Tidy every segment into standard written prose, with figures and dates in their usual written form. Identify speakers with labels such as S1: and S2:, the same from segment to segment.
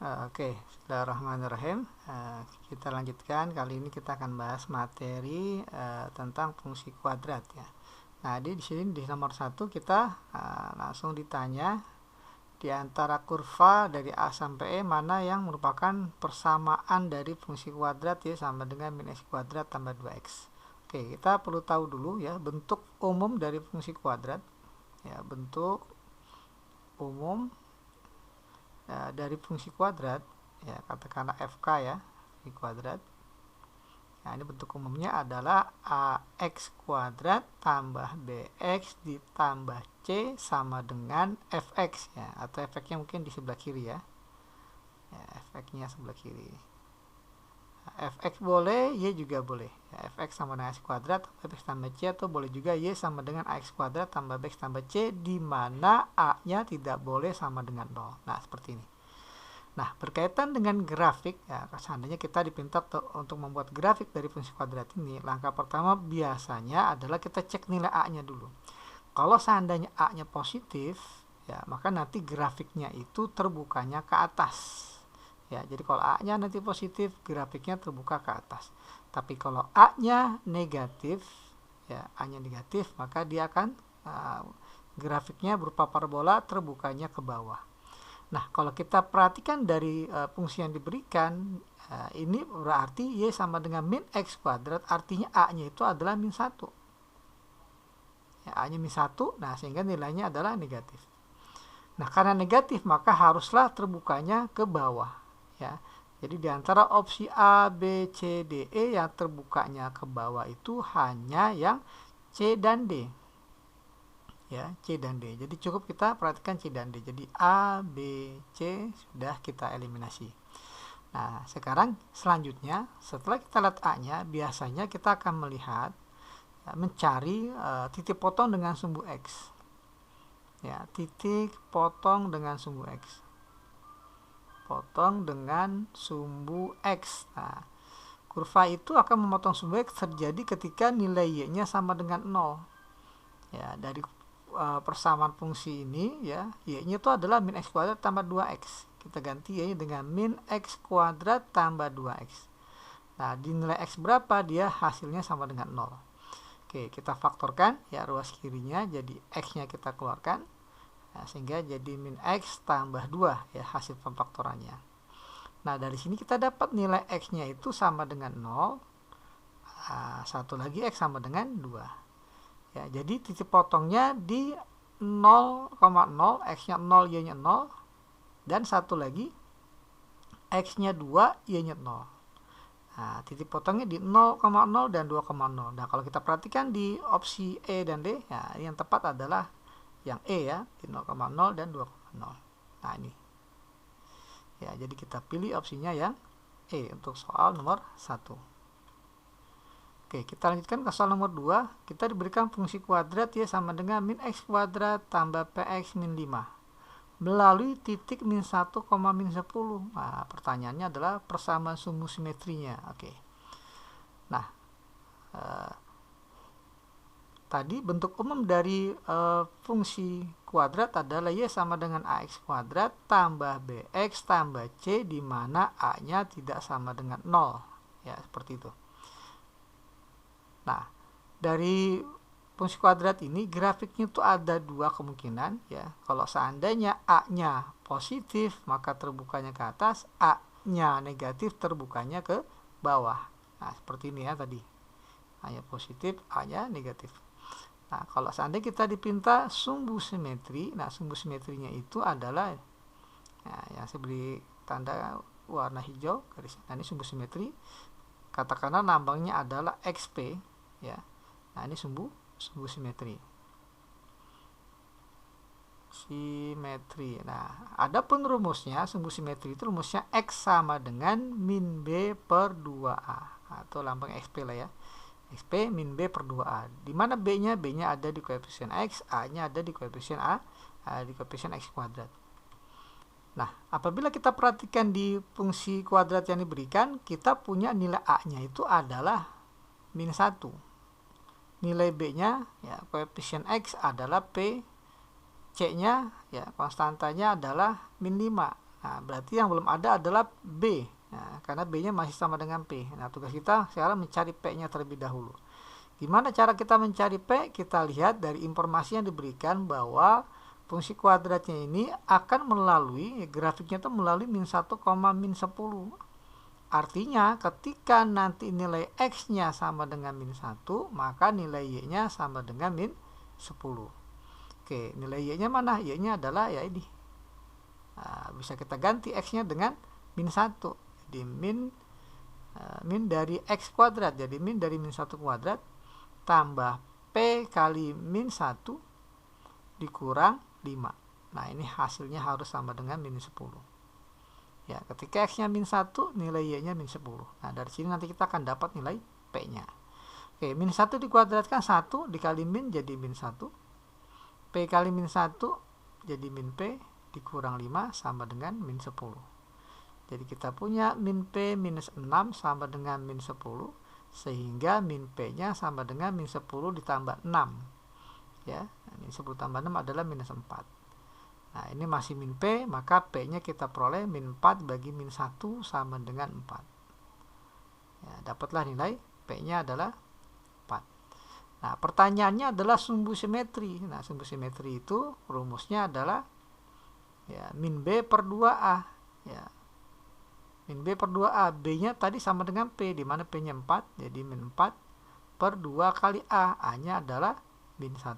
S1: Oke, bismillahirrahmanirrahim. Kita lanjutkan. Kali ini kita akan bahas materi tentang fungsi kuadrat ya. Nah, di sini di nomor 1 kita langsung ditanya di antara kurva dari A sampai E mana yang merupakan persamaan dari fungsi kuadrat ya sama dengan min x kuadrat tambah 2x. Oke, kita perlu tahu dulu ya bentuk umum dari fungsi kuadrat. Ya, bentuk umum dari fungsi kuadrat ya, katakanlah FK ya, fungsi kuadrat. Nah, ini bentuk umumnya adalah AX kuadrat tambah BX ditambah C sama dengan FX ya, atau efeknya mungkin di sebelah kiri ya. Efeknya sebelah kiri. Fx boleh, Y juga boleh ya, Fx sama dengan X kuadrat tambah Bx tambah C, atau boleh juga Y sama dengan AX kuadrat tambah Bx tambah C, di mana A nya tidak boleh sama dengan 0. Nah, seperti ini. Nah, berkaitan dengan grafik ya, seandainya kita dipinta untuk membuat grafik dari fungsi kuadrat ini, langkah pertama biasanya adalah kita cek nilai A nya dulu. Kalau seandainya A nya positif ya, maka nanti grafiknya itu terbukanya ke atas. Ya, jadi kalau A-nya nanti positif, grafiknya terbuka ke atas. Tapi kalau A-nya negatif, ya A-nya negatif, maka dia akan grafiknya berupa parabola terbukanya ke bawah. Nah, kalau kita perhatikan dari fungsi yang diberikan, ini berarti Y sama dengan min X kuadrat, artinya A-nya itu adalah min 1. Ya, A-nya min 1, nah sehingga nilainya adalah negatif. Nah, karena negatif maka haruslah terbukanya ke bawah. Ya, jadi di antara opsi A, B, C, D, E yang terbukanya ke bawah itu hanya yang C dan D. Ya, C dan D. Jadi cukup kita perhatikan C dan D. Jadi A, B, C sudah kita eliminasi. Nah, sekarang selanjutnya setelah kita lihat A-nya, biasanya kita akan melihat mencari titik potong dengan sumbu X. Ya, titik potong dengan sumbu X. Potong dengan sumbu X. Nah, kurva itu akan memotong sumbu X terjadi ketika nilai Y-nya sama dengan 0. Ya, dari persamaan fungsi ini ya, Y-nya itu adalah min X kuadrat tambah 2X. Kita ganti Y-nya dengan min X kuadrat tambah 2X. Nah, di nilai X berapa dia hasilnya sama dengan 0. Oke, kita faktorkan ya ruas kirinya, jadi X-nya kita keluarkan. Nah, sehingga jadi min X tambah 2 ya hasil pemfaktorannya. Nah, dari sini kita dapat nilai X nya itu sama dengan 0. Satu lagi X sama dengan 2 ya, jadi titik potongnya di 0,0, X nya 0, Y nya 0, dan satu lagi X nya 2, Y nya 0. Nah, titik potongnya di 0,0 dan 2,0. Nah, kalau kita perhatikan di opsi E dan D ya, yang tepat adalah yang E ya, di 0,0 dan 2,0. Nah, ini ya, jadi kita pilih opsinya yang E untuk soal nomor 1. Oke, kita lanjutkan ke soal nomor 2. Kita diberikan fungsi kuadrat ya sama dengan min X kuadrat tambah PX min 5 melalui titik min 1, min 10. Nah, pertanyaannya adalah persamaan sumbu simetrinya. Oke. Nah, tadi bentuk umum dari fungsi kuadrat adalah Y sama dengan AX kuadrat tambah BX tambah C, di mana A-nya tidak sama dengan 0. Ya, seperti itu. Nah, dari fungsi kuadrat ini grafiknya itu ada dua kemungkinan ya. Kalau seandainya A-nya positif maka terbukanya ke atas, A-nya negatif terbukanya ke bawah. Nah, seperti ini ya tadi. A-nya positif, A-nya negatif. Nah, kalau seandainya kita dipinta sumbu simetri, nah sumbu simetrinya itu adalah yang saya beri tanda warna hijau garis. Nah, ini sumbu simetri. Katakanlah lambangnya adalah XP ya. Nah, ini sumbu simetri. Nah, adapun rumusnya sumbu simetri itu rumusnya X sama dengan min B per 2A, atau lambang XP lah ya. XP min B per 2A, di mana B-nya ada di koefisien X, A-nya ada di koefisien di koefisien X kuadrat. Nah, apabila kita perhatikan di fungsi kuadrat yang diberikan, kita punya nilai A-nya itu adalah min 1. Nilai B-nya ya, koefisien X adalah P, C-nya ya konstantanya adalah min 5. Nah, berarti yang belum ada adalah B. Nah, karena B-nya masih sama dengan P. Nah, tugas kita sekarang mencari P-nya terlebih dahulu. Gimana cara kita mencari P? Kita lihat dari informasi yang diberikan bahwa fungsi kuadratnya ini akan melalui, grafiknya itu melalui min 1, min 10. Artinya ketika nanti nilai X-nya sama dengan min 1, maka nilai Y-nya sama dengan min 10. Oke, nilai Y-nya mana? Y-nya adalah ya ini. Nah, bisa kita ganti X-nya dengan min 1. Jadi min dari X kuadrat. Jadi min dari min 1 kuadrat tambah P kali min 1 dikurang 5. Nah, ini hasilnya harus sama dengan min 10. Ya, ketika X-nya min 1, nilai Y-nya min 10. Nah, dari sini nanti kita akan dapat nilai P-nya. Oke, min 1 dikuadratkan 1 dikali min jadi min 1. P kali min 1 jadi min P dikurang 5 sama dengan min 10. Jadi kita punya min P minus 6 sama dengan min 10. Sehingga min P-nya sama dengan min 10 ditambah 6. Ya, min 10 tambah 6 adalah minus 4. Nah, ini masih min P, maka P-nya kita peroleh min 4 bagi min 1 sama dengan 4. Ya, dapatlah nilai P-nya adalah 4. Nah, pertanyaannya adalah sumbu simetri. Nah, sumbu simetri itu rumusnya adalah ya, min B per 2A. Ya, min B per 2A. B-nya tadi sama dengan P, di mana P-nya 4. Jadi min 4 per 2 kali A. A-nya adalah min 1.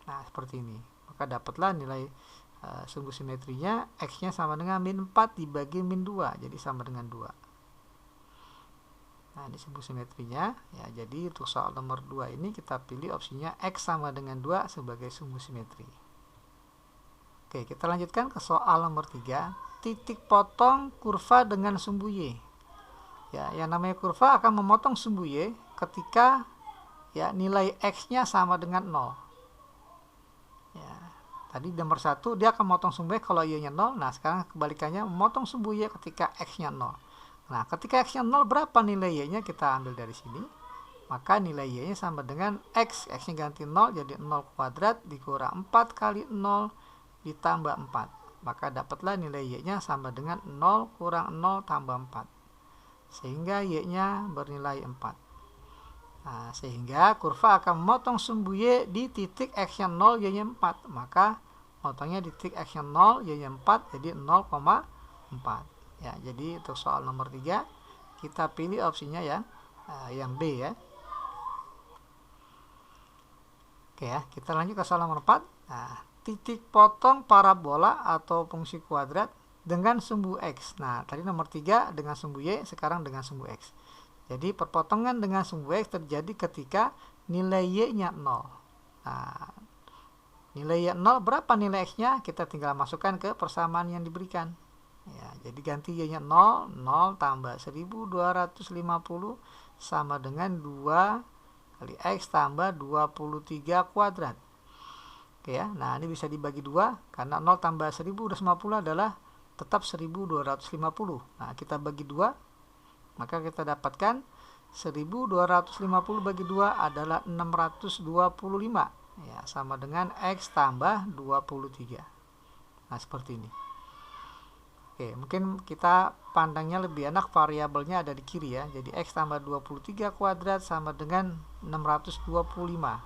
S1: Nah, seperti ini. Maka dapatlah nilai sumbu simetrinya X-nya sama dengan min 4 dibagi min 2. Jadi sama dengan 2. Nah, ini sumbu simetrinya. Ya, jadi untuk soal nomor 2 ini kita pilih opsinya X sama dengan 2 sebagai sumbu simetri. Oke, kita lanjutkan ke soal nomor 3. Titik potong kurva dengan sumbu Y. Ya, yang namanya kurva akan memotong sumbu Y ketika ya nilai X-nya sama dengan 0. Ya, tadi nomor 1 dia akan memotong sumbu Y kalau Y-nya 0. Nah, sekarang kebalikannya memotong sumbu Y ketika X-nya 0. Nah, ketika X-nya 0 berapa nilai Y-nya? Kita ambil dari sini. Maka nilai Y-nya sama dengan X. X-nya ganti 0 jadi 0 kuadrat dikurang 4 kali 0 ditambah 4. Maka dapatlah nilai Y-nya sama dengan 0 kurang 0 tambah 4. Sehingga Y-nya bernilai 4. Nah, sehingga kurva akan memotong sumbu Y di titik X-nya 0, Y-nya 4. Maka motongnya di titik X-nya 0, Y-nya 4 jadi 0,4. Ya, jadi untuk soal nomor 3 kita pilih opsinya yang B ya. Oke ya, kita lanjut ke soal nomor 4. Nah, titik potong parabola atau fungsi kuadrat dengan sumbu X. Nah, tadi nomor 3 dengan sumbu Y, sekarang dengan sumbu X. Jadi perpotongan dengan sumbu X terjadi ketika nilai Y-nya 0. Nah, nilai Y 0 berapa nilai X-nya? Kita tinggal masukkan ke persamaan yang diberikan. Ya, jadi ganti Y-nya 0, 0 tambah 1250 sama dengan 2 kali X tambah 23 kuadrat. Oke ya, nah ini bisa dibagi 2, karena 0 tambah 1250 adalah tetap 1250. Nah, kita bagi 2, maka kita dapatkan 1250 bagi 2 adalah 625. Ya, sama dengan X tambah 23. Nah, seperti ini. Oke, mungkin kita pandangnya lebih enak variabelnya ada di kiri ya. Jadi X tambah 23 kuadrat sama dengan 625.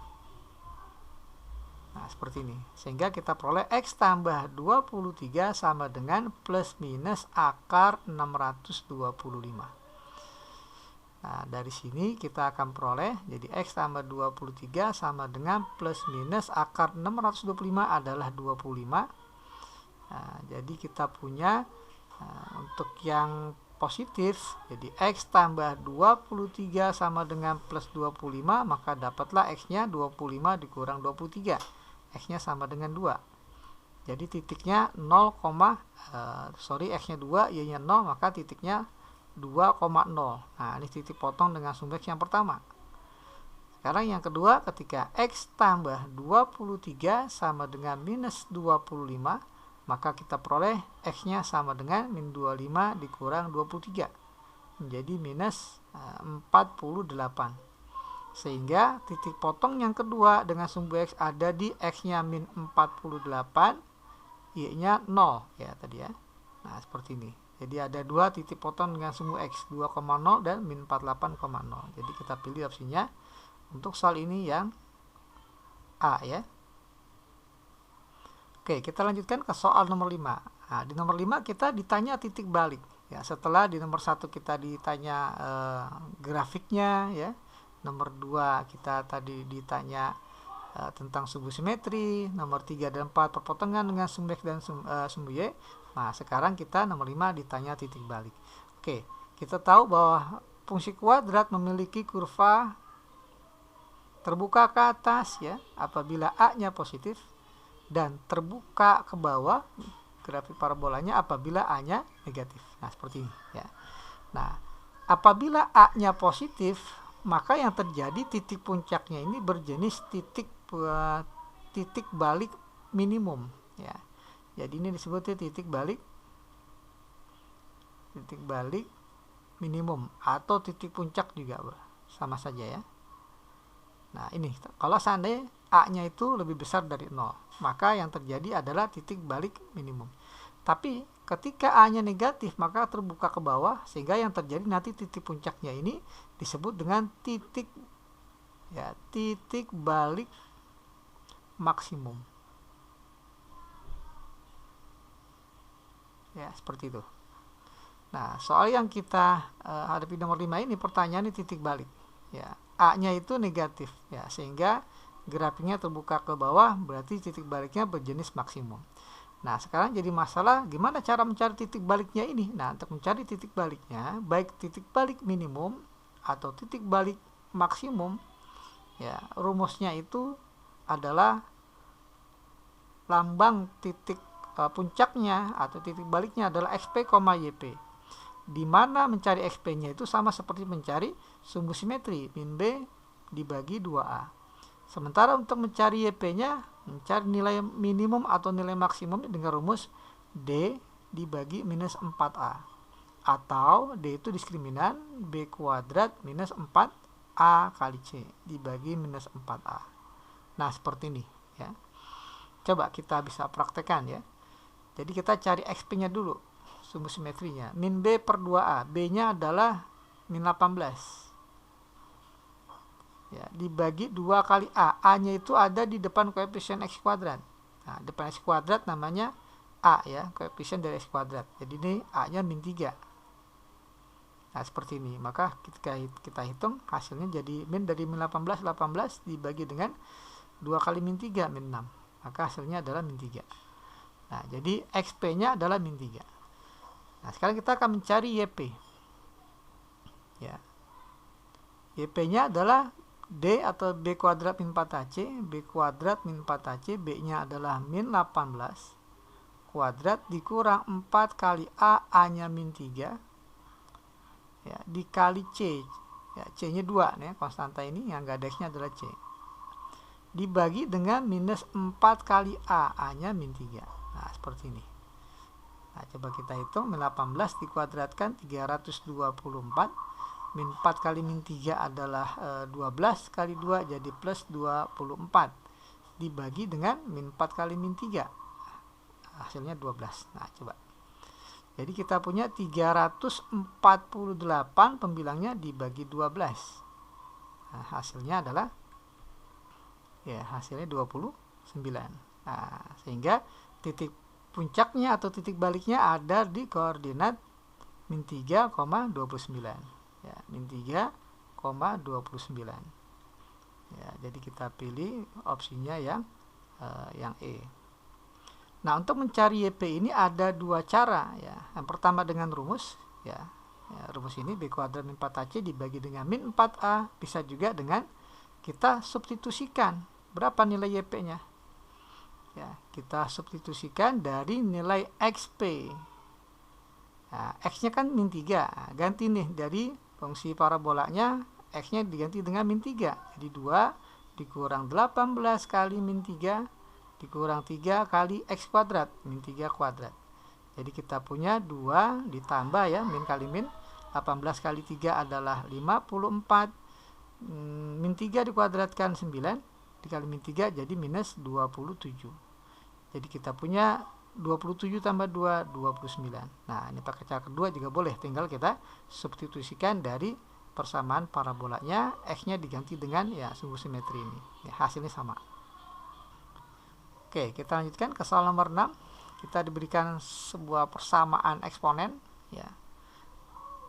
S1: Nah, seperti ini. Sehingga kita peroleh X tambah 23 sama dengan plus minus akar 625. Nah, dari sini kita akan peroleh, jadi X tambah 23 sama dengan plus minus akar 625 adalah 25. Nah, jadi kita punya untuk yang positif, jadi X tambah 23 sama dengan plus 25, maka dapatlah X-nya 25 dikurang 23. X-nya sama dengan 2. Jadi titiknya 0, X-nya 2, Y-nya 0, maka titiknya 2,0. Nah, ini titik potong dengan sumbu X yang pertama. Sekarang yang kedua, ketika X tambah 23 sama dengan minus 25, maka kita peroleh X-nya sama dengan min 25 dikurang 23. Menjadi minus 48. Sehingga titik potong yang kedua dengan sumbu X ada di X-nya min 48 Y-nya 0 ya tadi ya. Nah, seperti ini. Jadi ada dua titik potong dengan sumbu X 2,0 dan min 48,0. Jadi kita pilih opsinya untuk soal ini yang A ya. Oke, kita lanjutkan ke soal nomor 5. Nah, di nomor 5 kita ditanya titik balik. Ya, setelah di nomor 1 kita ditanya grafiknya ya. Nomor 2 kita tadi ditanya tentang sumbu simetri. Nomor 3 dan 4 perpotongan dengan sumbu X dan sumbu Y. Nah, sekarang kita nomor 5 ditanya titik balik. Oke, kita tahu bahwa fungsi kuadrat memiliki kurva terbuka ke atas ya apabila A-nya positif dan terbuka ke bawah grafik parabolanya apabila A-nya negatif. Nah, seperti ini ya. Nah, apabila A-nya positif, maka yang terjadi titik puncaknya ini berjenis titik balik minimum ya. Jadi ini disebutnya titik balik minimum atau titik puncak juga sama saja ya. Nah, ini kalau seandainya A-nya itu lebih besar dari 0, maka yang terjadi adalah titik balik minimum. Tapi ketika A-nya negatif, maka terbuka ke bawah, sehingga yang terjadi nanti titik puncaknya ini disebut dengan titik balik maksimum. Ya, seperti itu. Nah, soal yang kita hadapi nomor 5 ini pertanyaannya titik balik. Ya, A-nya itu negatif ya, sehingga grafiknya terbuka ke bawah, berarti titik baliknya berjenis maksimum. Nah, sekarang jadi masalah gimana cara mencari titik baliknya ini. Nah, untuk mencari titik baliknya, baik titik balik minimum atau titik balik maksimum ya, rumusnya itu adalah lambang titik puncaknya atau titik baliknya adalah XP, YP. Di mana mencari XP-nya itu sama seperti mencari sumbu simetri min B dibagi 2A. Sementara untuk mencari YP-nya, mencari nilai minimum atau nilai maksimum dengan rumus D dibagi minus 4A. Atau D itu diskriminan B kuadrat minus 4A kali C dibagi minus 4A. Nah, seperti ini ya. Coba kita bisa praktekkan ya. Jadi kita cari XP-nya dulu, sumbu simetrinya. Min B per 2A. B-nya adalah min 18. Ya, dibagi 2 kali A. A-nya itu ada di depan koefisien X kuadrat. Nah, depan X kuadrat namanya A ya, koefisien dari X kuadrat. Jadi ini A-nya min 3. Nah, seperti ini. Maka ketika kita hitung hasilnya jadi min dari min 18 dibagi dengan 2 kali min 3 min 6. Maka hasilnya adalah min 3. Nah, jadi XP-nya adalah min 3. Nah, sekarang kita akan mencari YP. Ya. YP-nya adalah D atau B kuadrat min 4AC, B kuadrat min 4AC, B-nya adalah min 18 kuadrat dikurang 4 kali A, A-nya min 3 ya, dikali C ya, C-nya 2 ya, konstanta ini yang nggak ada X-nya adalah C, dibagi dengan minus 4 kali A, A-nya min 3. Nah, seperti ini. Nah, coba kita hitung, min 18 dikuadratkan 324, min 4 kali min 3 adalah 12 kali 2 jadi plus 24 dibagi dengan min 4 kali min 3, hasilnya 12. Nah, coba. Jadi kita punya 348 pembilangnya dibagi 12. Nah, hasilnya adalah ya, hasilnya 29. Nah, sehingga titik puncaknya atau titik baliknya ada di koordinat min 3,29 ya, min 3,29 ya. Jadi kita pilih opsinya yang E. Nah, untuk mencari YP ini ada dua cara ya. Yang pertama dengan rumus ya, rumus ini B kuadrat min 4AC dibagi dengan min 4A. Bisa juga dengan kita substitusikan berapa nilai YP-nya ya, kita substitusikan dari nilai XP. Nah, X-nya kan min 3, ganti nih dari fungsi parabolanya, X-nya diganti dengan min 3. Jadi 2 dikurang 18 kali min 3 dikurang 3 kali X kuadrat, min 3 kuadrat. Jadi kita punya 2 ditambah ya, min kali min, 18 kali 3 adalah 54, min 3 dikuadratkan 9 dikali min 3 jadi minus 27. Jadi kita punya 27 tambah 2, 29. Nah, ini pakai cara kedua juga boleh. Tinggal kita substitusikan dari persamaan parabolanya, X-nya diganti dengan ya sumbu simetri ini. Ya, hasilnya sama. Oke, kita lanjutkan ke soal nomor 6. Kita diberikan sebuah persamaan eksponen ya,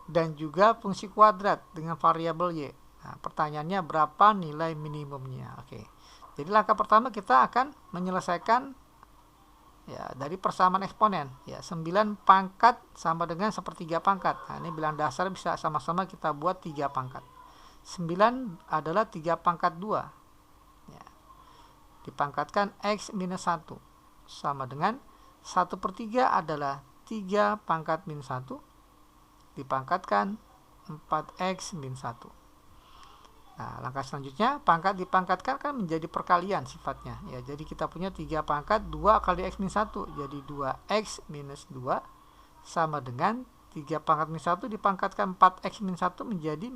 S1: dan juga fungsi kuadrat dengan variabel Y. Nah, pertanyaannya berapa nilai minimumnya? Oke. Jadi langkah pertama kita akan menyelesaikan ya dari persamaan eksponen. Ya, 9 pangkat sama dengan 1/3 pangkat. Nah, ini bilang dasar bisa sama-sama kita buat 3 pangkat. 9 adalah 3 pangkat 2. Ya. Dipangkatkan X minus 1 sama dengan 1/3 adalah 3 pangkat min 1 dipangkatkan 4X min 1. Nah, langkah selanjutnya pangkat dipangkatkan kan menjadi perkalian sifatnya. Ya, jadi kita punya 3 pangkat 2 kali X min 1. Jadi 2X minus 2 sama dengan 3 pangkat min 1 dipangkatkan 4X min 1 menjadi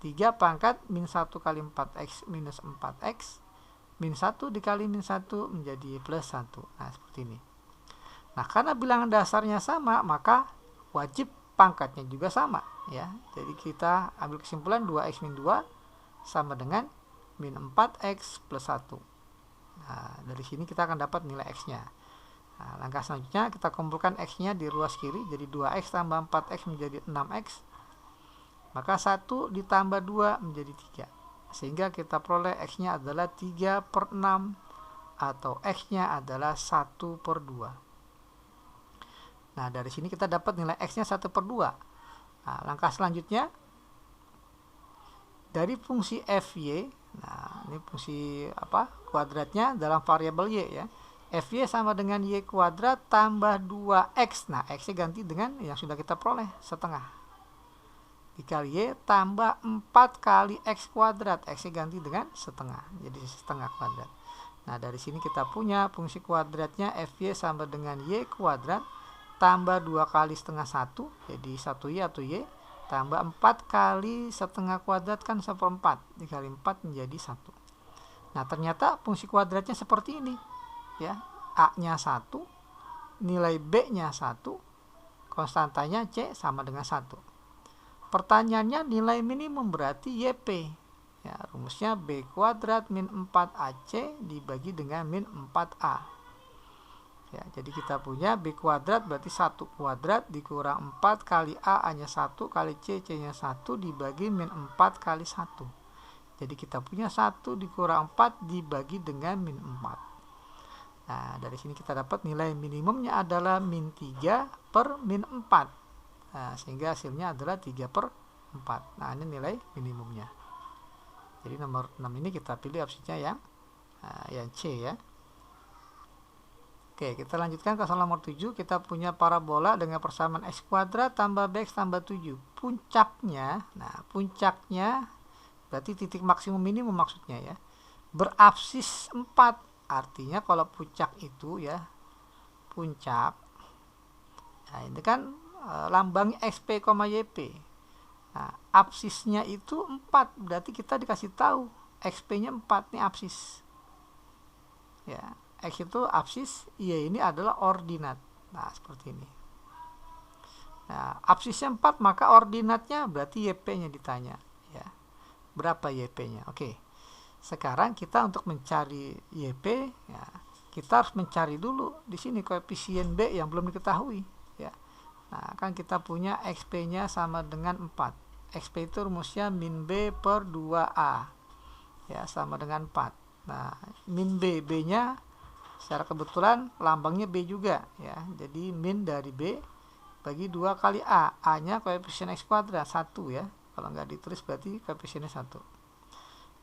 S1: 3 pangkat min 1 kali 4X minus 4X min 1 dikali min 1 menjadi plus 1. Nah, seperti ini. Nah, karena bilangan dasarnya sama, maka wajib pangkatnya juga sama. Ya. Jadi kita ambil kesimpulan 2X min 2 sama dengan min 4X plus 1. Nah, dari sini kita akan dapat nilai X-nya. Nah, langkah selanjutnya kita kumpulkan X-nya di ruas kiri. Jadi 2X tambah 4X menjadi 6X. Maka 1 ditambah 2 menjadi 3. Sehingga kita peroleh X-nya adalah 3/6 atau X-nya adalah 1/2. Nah, dari sini kita dapat nilai X-nya 1/2. Nah, langkah selanjutnya dari fungsi Fy, nah ini fungsi kuadratnya dalam variabel Y ya. Fy sama dengan Y kuadrat tambah 2X. Nah, X-nya ganti dengan yang sudah kita peroleh, setengah. Dikali Y tambah 4 kali X kuadrat. X-nya ganti dengan setengah. Jadi setengah kuadrat. Nah, dari sini kita punya fungsi kuadratnya Fy sama dengan Y kuadrat tambah 2 kali setengah 1, jadi 1Y atau Y, tambah 4 kali setengah kuadrat kan 1/4, dikali 4 menjadi 1. Nah, ternyata fungsi kuadratnya seperti ini. Ya, A-nya 1, nilai B-nya 1, konstantanya C sama dengan 1. Pertanyaannya nilai minimum berarti YP. Ya, rumusnya B kuadrat min 4AC dibagi dengan min 4A. Ya, jadi kita punya B kuadrat berarti 1 kuadrat dikurang 4 kali A hanya 1 kali C, C-nya 1 dibagi min 4 kali 1. Jadi kita punya 1 dikurang 4 dibagi dengan min 4. Nah, dari sini kita dapat nilai minimumnya adalah min 3 per min 4. Nah, sehingga hasilnya adalah 3/4. Nah, ini nilai minimumnya. Jadi nomor 6 ini kita pilih opsinya yang C ya. Oke, kita lanjutkan ke soal nomor 7. Kita punya parabola dengan persamaan X kuadrat tambah BX tambah 7. Puncaknya, nah puncaknya berarti titik maksimum minimum maksudnya ya, berapsis 4. Artinya kalau puncak itu ya, puncak, nah ini kan lambangnya XP, YP. Nah, apsisnya itu 4. Berarti kita dikasih tahu XP-nya 4, nih apsis. Ya. X itu apsis, Y ini adalah ordinat. Nah, seperti ini. Nah, apsisnya 4, maka ordinatnya berarti YP-nya ditanya. Ya. Berapa YP-nya? Oke. Sekarang kita untuk mencari YP, ya, kita harus mencari dulu di sini koefisien B yang belum diketahui. Ya. Nah, kan kita punya XP-nya sama dengan 4. XP itu rumusnya min B per 2A. Ya, sama dengan 4. Nah, min B, B-nya secara kebetulan lambangnya B juga ya. Jadi min dari B bagi 2 kali A. A-nya koefisien X kuadrat 1 ya. Kalau nggak ditulis berarti koefisiennya 1.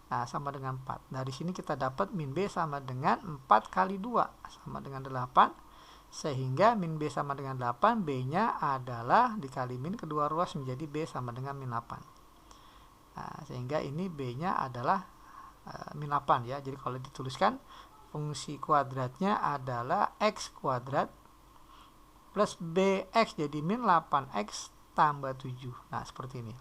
S1: Nah, sama dengan 4. Dari sini kita dapat min B sama dengan 4 kali 2 sama dengan 8. Sehingga min B sama dengan 8, B-nya adalah dikali min kedua ruas menjadi B sama dengan min 8. Nah, sehingga ini B-nya adalah min 8 ya. Jadi kalau dituliskan fungsi kuadratnya adalah X kuadrat plus BX, jadi min 8X tambah 7. Nah, seperti ini.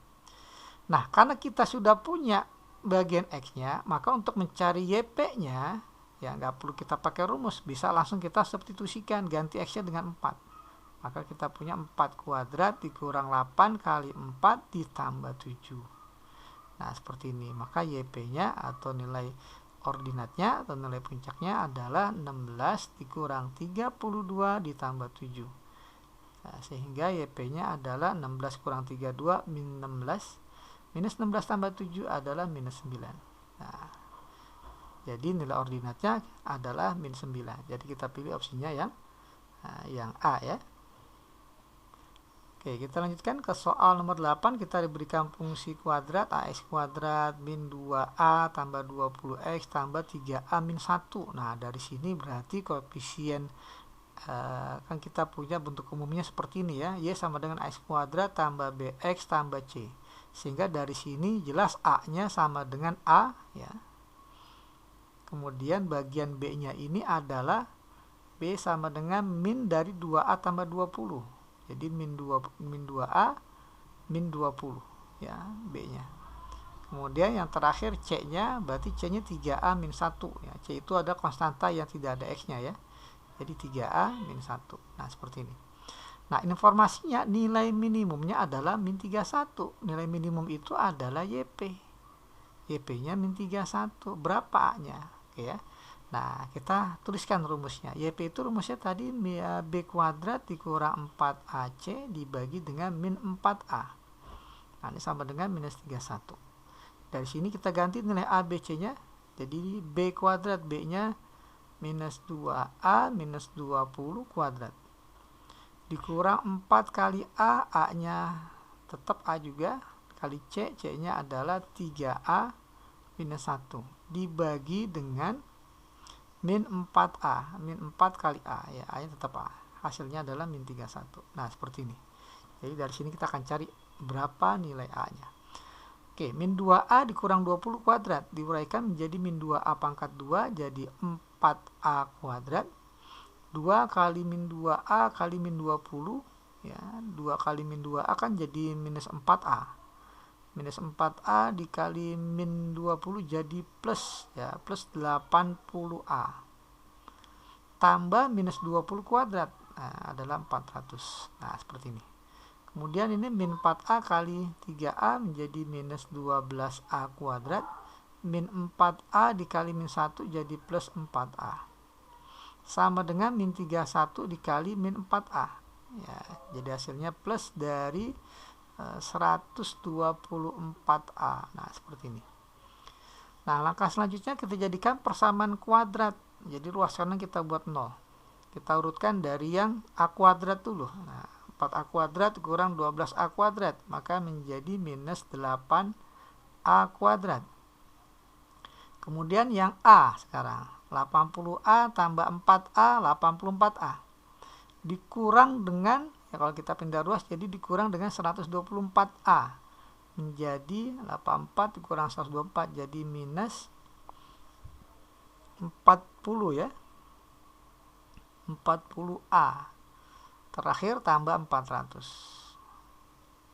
S1: Nah, karena kita sudah punya bagian X-nya, maka untuk mencari YP-nya, Ya, nggak perlu kita pakai rumus, bisa langsung kita substitusikan, ganti X-nya dengan 4. Maka kita punya 4 kuadrat dikurang 8 kali 4 ditambah 7. Nah, seperti ini. Maka YP-nya atau nilai ordinatnya atau nilai puncaknya adalah 16 dikurang 32 ditambah 7. Nah, sehingga YP-nya adalah 16 kurang 32 min 16. Minus 16 tambah 7 adalah minus 9. Nah, jadi nilai ordinatnya adalah min 9. Jadi kita pilih opsinya yang A ya. Oke, kita lanjutkan ke soal nomor 8. Kita diberikan fungsi kuadrat AX kuadrat min 2A tambah 20X tambah 3A min 1. Nah, dari sini berarti koefisien kan kita punya bentuk umumnya seperti ini ya. Y sama dengan AX kuadrat tambah BX tambah C. Sehingga dari sini jelas A-nya sama dengan A ya. Kemudian bagian B-nya ini adalah B sama dengan min dari 2A tambah 20. Jadi min 2A min 20 ya B-nya. Kemudian yang terakhir C-nya, berarti C-nya 3A min 1 ya. C itu ada konstanta yang tidak ada X-nya ya. Jadi 3A min 1. Nah, seperti ini. Nah, informasinya nilai minimumnya adalah min 31. Nilai minimum itu adalah YP. YP-nya min 31. Berapa A-nya? Oke ya. Nah, kita tuliskan rumusnya. YP itu rumusnya tadi B kuadrat dikurang 4AC dibagi dengan min 4A. Nah, ini sama dengan minus 31. Dari sini kita ganti nilai A, B, C-nya. Jadi B kuadrat, B-nya minus 2A minus 20 kuadrat. Dikurang 4 kali A, A-nya tetap A juga. Kali C, C-nya adalah 3A minus 1. Dibagi dengan min 4A, min 4 kali A ya, A-nya tetap A. Hasilnya adalah min 31. Nah, seperti ini. Jadi dari sini kita akan cari berapa nilai A-nya. Oke, min 2A dikurang 20 kuadrat diuraikan menjadi min 2A pangkat 2 jadi 4A kuadrat. 2 kali min 2A kali min 20 ya, 2 kali min 2A kan jadi minus 4A. Minus 4A dikali min 20 jadi plus ya, plus 80A. Tambah minus 20 kuadrat adalah 400. Nah, seperti ini. Kemudian ini min 4A kali 3A menjadi minus 12A kuadrat. Min 4A dikali min 1 jadi plus 4A. Sama dengan min 31 dikali min 4A. Ya, jadi hasilnya plus dari 124A. Nah, seperti ini. Nah, langkah selanjutnya kita jadikan persamaan kuadrat. Jadi ruas kanan kita buat 0. Kita urutkan dari yang A kuadrat dulu. Nah, 4A kuadrat kurang 12A kuadrat, maka menjadi minus 8A kuadrat. Kemudian yang A sekarang, 80A tambah 4A, 84A. Dikurang dengan, ya kalau kita pindah ruas, jadi dikurang dengan 124A. Menjadi 84 dikurang 124, jadi minus 40 ya. 40A. Terakhir tambah 400.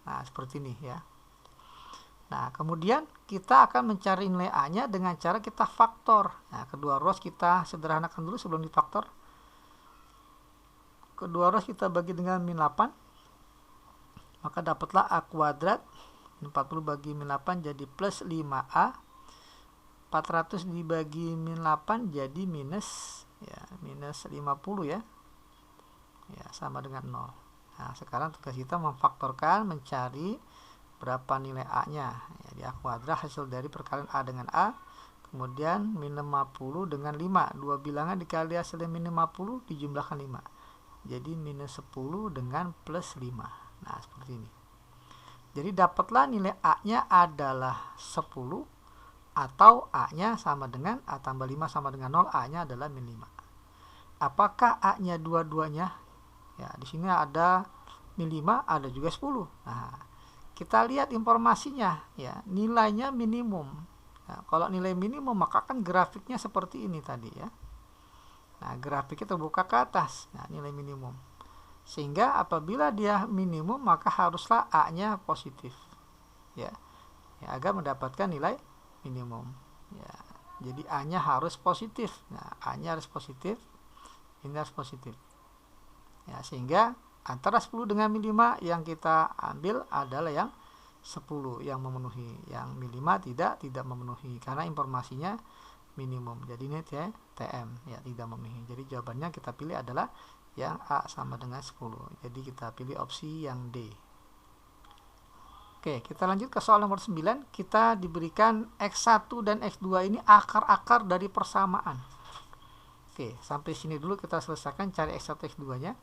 S1: Nah, seperti ini ya. Nah, kemudian kita akan mencari nilai A-nya dengan cara kita faktor. Nah, kedua ruas kita sederhanakan dulu sebelum difaktor. Kedua ruas kita bagi dengan min 8. Maka dapatlah A kuadrat. 40 bagi min 8 jadi plus 5A. 400 dibagi min 8 jadi minus ya, minus 50 ya. Ya, sama dengan 0. Nah, sekarang tugas kita memfaktorkan, mencari berapa nilai A-nya. Ya, di A kuadrat hasil dari perkalian A dengan A. Kemudian min 50 dengan 5. Dua bilangan dikali hasilnya min 50 dijumlahkan 5. Jadi minus 10 dengan plus 5. Nah, seperti ini. Jadi dapatlah nilai A-nya adalah 10 atau A-nya sama dengan A tambah 5 sama dengan 0, A-nya adalah min 5. Apakah A-nya dua-duanya? Ya, di sini ada min 5, ada juga 10. Nah, kita lihat informasinya ya, nilainya minimum. Nah, kalau nilai minimum maka kan grafiknya seperti ini tadi ya. Nah, grafiknya terbuka ke atas. Nah, nilai minimum. Sehingga apabila dia minimum maka haruslah A-nya positif. Ya. Ya, agar mendapatkan nilai minimum. Ya. Jadi A-nya harus positif. Nah, A-nya harus positif, ini harus positif. Ya, sehingga antara 10 dengan min 5 yang kita ambil adalah yang 10 yang memenuhi. Yang min 5 tidak memenuhi karena informasinya minimum. Jadi ini TM ya, tidak memenuhi. Jadi jawabannya kita pilih adalah yang A sama dengan 10. Jadi kita pilih opsi yang D. Oke, kita lanjut ke soal nomor 9. Kita diberikan X1 dan X2 ini akar-akar dari persamaan. Oke, sampai sini dulu kita selesaikan cari X1 X2 nya.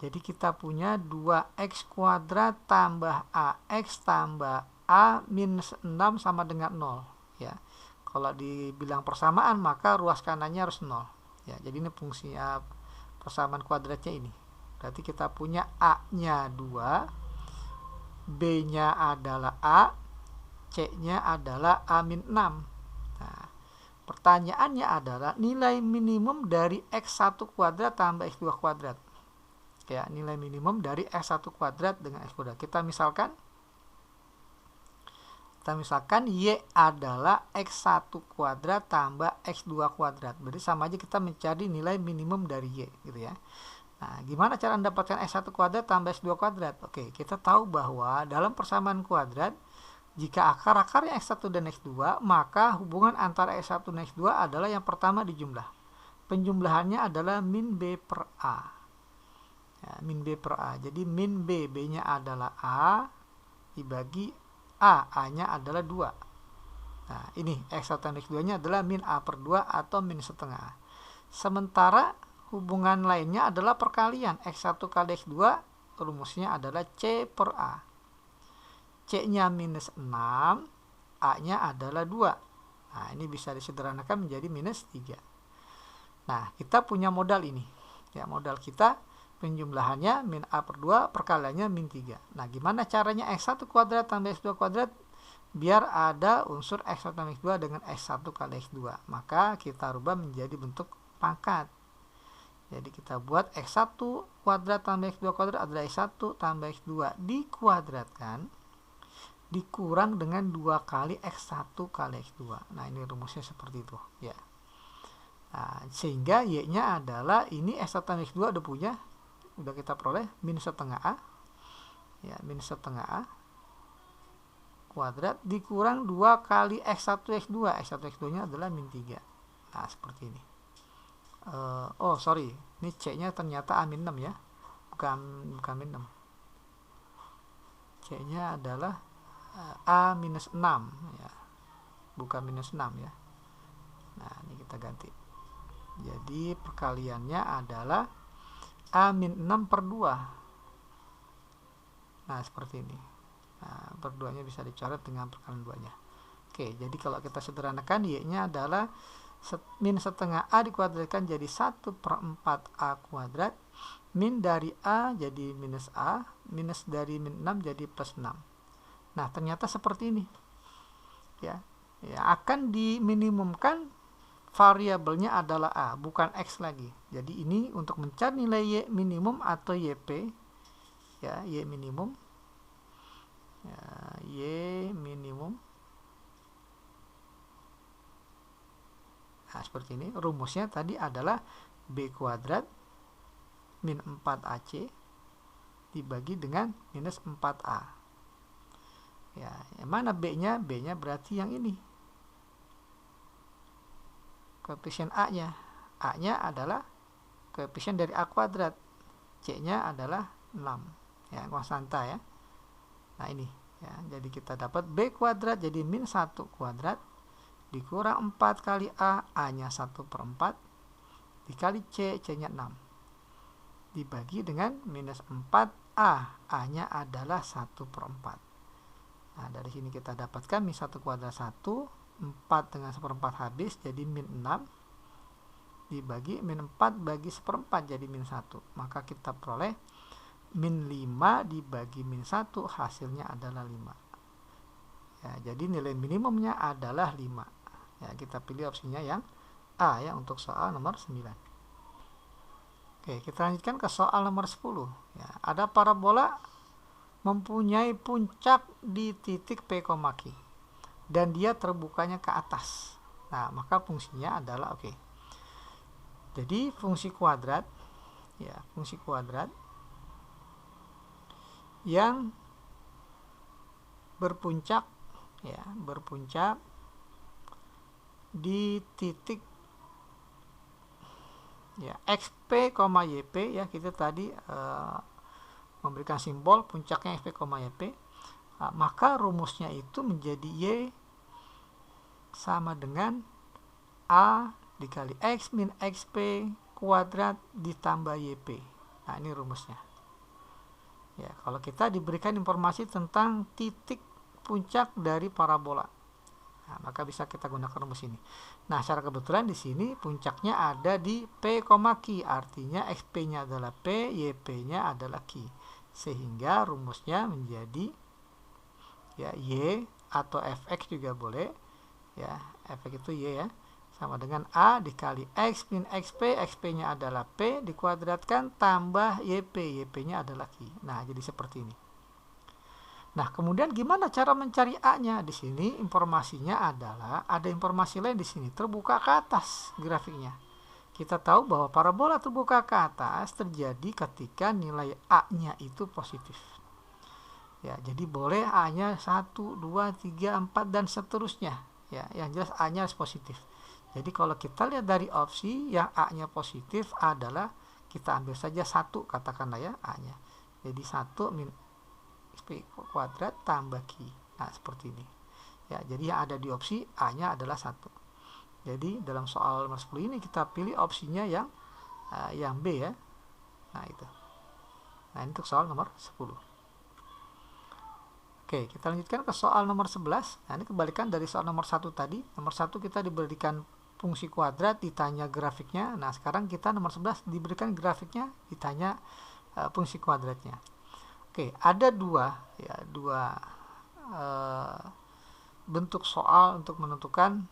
S1: Jadi kita punya 2x kuadrat tambah AX tambah A minus 6 sama dengan 0 ya. Kalau dibilang persamaan maka ruas kanannya harus 0 ya. Jadi ini fungsi persamaan kuadratnya ini. Berarti kita punya A-nya 2, B-nya adalah A, C-nya adalah A-6. Nah, pertanyaannya adalah nilai minimum dari X1 kuadrat tambah X2 kuadrat. Ya, nilai minimum dari X1 kuadrat dengan X kuadrat. Kita misalkan Y adalah X1 kuadrat tambah X2 kuadrat. Berarti sama aja kita mencari nilai minimum dari Y gitu ya. Nah, gimana cara mendapatkan X1 kuadrat tambah X2 kuadrat? Oke, kita tahu bahwa dalam persamaan kuadrat jika akar-akarnya X1 dan X2, maka hubungan antara X1 dan X2 adalah yang pertama dijumlah. Penjumlahannya adalah min B per A. Ya, min B per A. Jadi min B, B-nya adalah A dibagi A, A-nya adalah 2. Nah, ini X1 dan X2-nya adalah min A per 2 atau min setengah A. Sementara hubungan lainnya adalah perkalian. X1 kali X2 rumusnya adalah C per A. C-nya minus 6, A-nya adalah 2. Nah, ini bisa disederhanakan menjadi minus 3. Nah, kita punya modal ini. Ya, modal kita penjumlahannya min A per 2, perkaliannya min 3. Nah, gimana caranya X1 kuadrat tambah X2 kuadrat? Biar ada unsur X1 tambah X2 dengan X1 kali X2. Maka kita rubah menjadi bentuk pangkat. Jadi kita buat X1 kuadrat tambah X2 kuadrat adalah X1 tambah X2 dikuadratkan dikurang dengan 2 kali X1 kali X2. Nah, ini rumusnya seperti itu ya. Nah, sehingga Y-nya adalah ini X1 tambah X2 udah kita peroleh min setengah A ya, min setengah A kuadrat dikurang 2 kali X1 X2. X1 X2 nya adalah min 3. Nah, seperti ini. Oh sorry, ini C nya ternyata A min 6 ya, bukan min 6. C nya adalah A minus 6 ya, bukan minus 6 ya. Nah, ini kita ganti. Jadi perkaliannya adalah A min 6 per 2. Nah, seperti ini. Nah, per 2 nya bisa dicoret dengan perkalian 2 nya. Oke, jadi kalau kita sederhanakan Y nya adalah min setengah A dikuadratkan jadi 1 per 4 A kuadrat. Min dari A jadi minus A, minus dari min 6 jadi plus 6. Nah, ternyata seperti ini ya, akan diminimumkan variabelnya adalah A, bukan X lagi. Jadi ini untuk mencari nilai Y minimum atau YP ya, Y minimum ya, Y minimum. Nah, seperti ini. Rumusnya tadi adalah B kuadrat min 4AC dibagi dengan minus 4A. Ya, yang mana B-nya? B-nya berarti yang ini. Koefisien A-nya. A-nya adalah koefisien dari A kuadrat. C-nya adalah 6. Ya, konstanta ya. Nah, ini ya. Jadi kita dapat B kuadrat jadi min 1 kuadrat dikurang 4 kali A, A-nya 1 per 4 dikali C, C-nya 6 dibagi dengan minus 4A, A-nya adalah 1 per 4. Nah, dari sini kita dapatkan min 1 kuadrat 1, 4 dengan 1/4 habis jadi min 6 dibagi min 4 bagi 1/4 jadi min 1. Maka kita peroleh min 5 dibagi min 1 hasilnya adalah 5. Ya, jadi nilai minimumnya adalah 5. Ya, kita pilih opsinya yang A ya untuk soal nomor 9. Oke, kita lanjutkan ke soal nomor 10. Ya, ada parabola mempunyai puncak di titik P, Q dan dia terbukanya ke atas. Nah, maka fungsinya adalah oke. Jadi fungsi kuadrat ya, fungsi kuadrat yang berpuncak ya, berpuncak di titik ya xp, yp ya, kita tadi memberikan simbol puncaknya xp, yp. Maka rumusnya itu menjadi y sama dengan a dikali x min xp kuadrat ditambah yp. Nah, ini rumusnya. Ya, kalau kita diberikan informasi tentang titik puncak dari parabola, nah, maka bisa kita gunakan rumus ini. Nah, secara kebetulan di sini puncaknya ada di p, q, artinya xp-nya adalah p, yp-nya adalah q. Sehingga rumusnya menjadi ya y atau fx juga boleh. Ya, fx itu y ya, sama dengan a dikali x min xp, xp-nya adalah p dikuadratkan tambah yp, yp-nya adalah q. Nah, jadi seperti ini. Nah, kemudian gimana cara mencari a-nya? Di sini informasinya adalah ada informasi lain di sini, terbuka ke atas grafiknya. Kita tahu bahwa parabola terbuka ke atas terjadi ketika nilai a-nya itu positif. Ya, jadi boleh a-nya 1, 2, 3, 4 dan seterusnya. Ya, yang jelas a-nya harus positif. Jadi kalau kita lihat dari opsi yang a-nya positif adalah kita ambil saja 1, katakanlah ya a-nya. Jadi 1 min xp kuadrat tambah q. Nah, seperti ini. Ya, jadi yang ada di opsi a-nya adalah 1. Jadi dalam soal nomor 10 ini kita pilih opsinya yang B ya. Nah, itu. Nah, ini untuk soal nomor 10. Oke, kita lanjutkan ke soal nomor 11. Nah, ini kebalikan dari soal nomor 1 tadi. Nomor 1 kita diberikan fungsi kuadrat, ditanya grafiknya. Nah, sekarang kita nomor 11 diberikan grafiknya, ditanya fungsi kuadratnya. Oke, ada dua bentuk soal untuk menentukan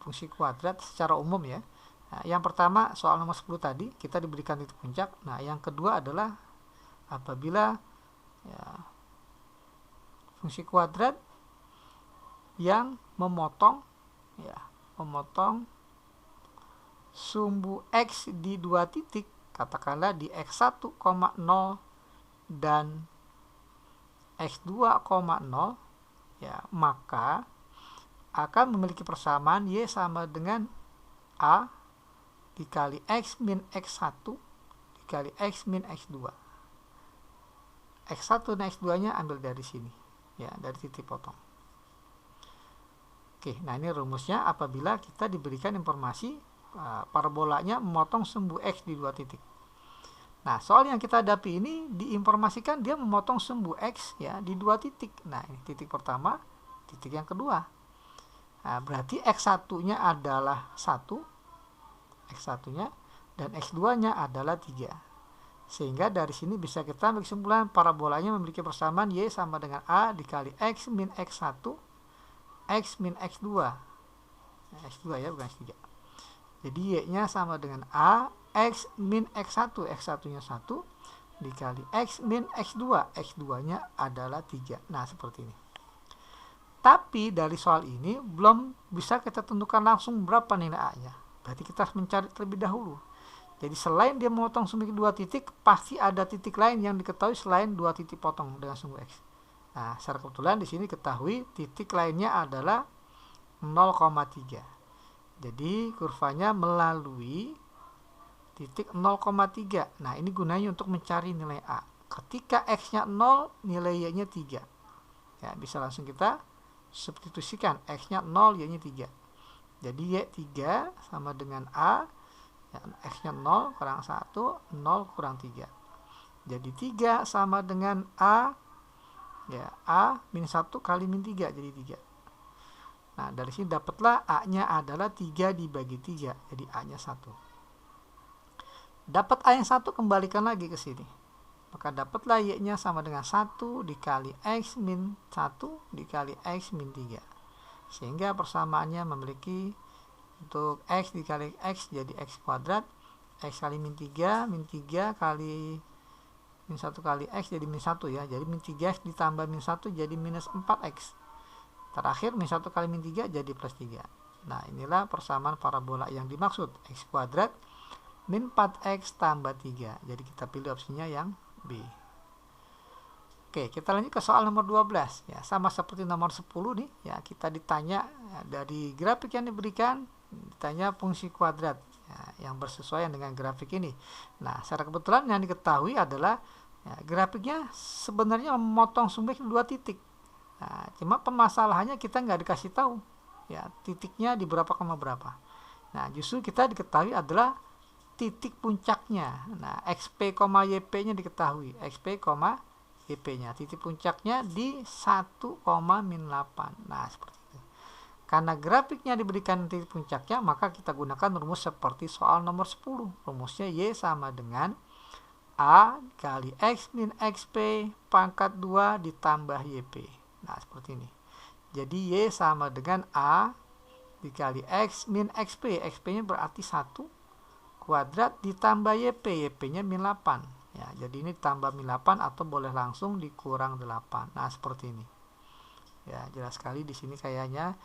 S1: fungsi kuadrat secara umum ya. Nah, yang pertama soal nomor 10 tadi, kita diberikan titik puncak. Nah, yang kedua adalah apabila ya, fungsi kuadrat yang memotong sumbu x di dua titik, katakanlah di x1, 0 dan x2, 0 ya, maka akan memiliki persamaan y sama dengan a dikali x min x1 dikali x min x2. x1 dan x2 nya ambil dari sini ya, dari titik potong. Oke, nah ini rumusnya apabila kita diberikan informasi parabolanya memotong sumbu x di dua titik. Nah, soal yang kita hadapi ini diinformasikan dia memotong sumbu x ya di dua titik. Nah, ini titik pertama, titik yang kedua. Nah, berarti x1-nya adalah 1, x1-nya, dan x2-nya adalah 3. Sehingga dari sini bisa kita ambil kesimpulan parabolanya memiliki persamaan y sama dengan a dikali x min x1, x min x2. Nah, x2 ya, bukan x3. Jadi y-nya sama dengan a x min x1, x1-nya 1 dikali x min x2, x2-nya adalah 3. Nah, seperti ini. Tapi dari soal ini belum bisa kita tentukan langsung berapa nilai a-nya. Berarti kita harus mencari terlebih dahulu. Jadi selain dia memotong sumbu dua titik, pasti ada titik lain yang diketahui selain dua titik potong dengan sumbu x. Nah, secara kebetulan di sini ketahui titik lainnya adalah 0,3. Jadi kurvanya melalui titik 0,3. Nah, ini gunanya untuk mencari nilai a. Ketika x-nya 0, nilai y-nya 3. Ya, bisa langsung kita substitusikan x-nya 0, y-nya 3. Jadi y 3 sama dengan a, ya, x-nya 0 kurang 1, 0 kurang 3. Jadi 3 sama dengan a, ya, a min 1 kali min 3, jadi 3. Nah, dari sini dapatlah a-nya adalah 3 dibagi 3, jadi a-nya 1. Dapat a yang 1, kembalikan lagi ke sini. Maka dapatlah y-nya sama dengan 1 dikali x min 1 dikali x min 3. Sehingga persamaannya memiliki untuk x dikali x jadi x kuadrat, x kali min 3 kali min 1 kali x jadi min 1 ya. Jadi min 3x ditambah min 1 jadi minus 4x. Terakhir min 1 kali min 3 jadi plus 3. Nah, inilah persamaan parabola yang dimaksud. X kuadrat min 4x tambah 3. Jadi kita pilih opsinya yang B. Oke, kita lanjut ke soal nomor 12. Ya, sama seperti nomor 10 nih. Ya, kita ditanya dari grafik yang diberikan, ditanya fungsi kuadrat ya, yang bersesuaian dengan grafik ini. Nah, secara kebetulan yang diketahui adalah ya, grafiknya sebenarnya memotong sumbek 2 titik. Nah, cuma permasalahannya kita nggak dikasih tahu ya titiknya di berapa koma berapa. Nah, justru kita diketahui adalah titik puncaknya. Nah, XP, YP-nya diketahui. XP, YP-nya. Titik puncaknya di 1,-8. Nah, seperti itu. Karena grafiknya diberikan titik puncaknya, maka kita gunakan rumus seperti soal nomor 10. Rumusnya Y sama dengan A kali X min XP pangkat 2 ditambah YP. Nah, seperti ini. Jadi Y sama dengan A dikali X min XP. XP-nya berarti 1 kuadrat ditambah YP. YP-nya min 8. Ya, jadi ini tambah min 8 atau boleh langsung dikurang 8. Nah, seperti ini. Ya, jelas sekali di sini kayaknya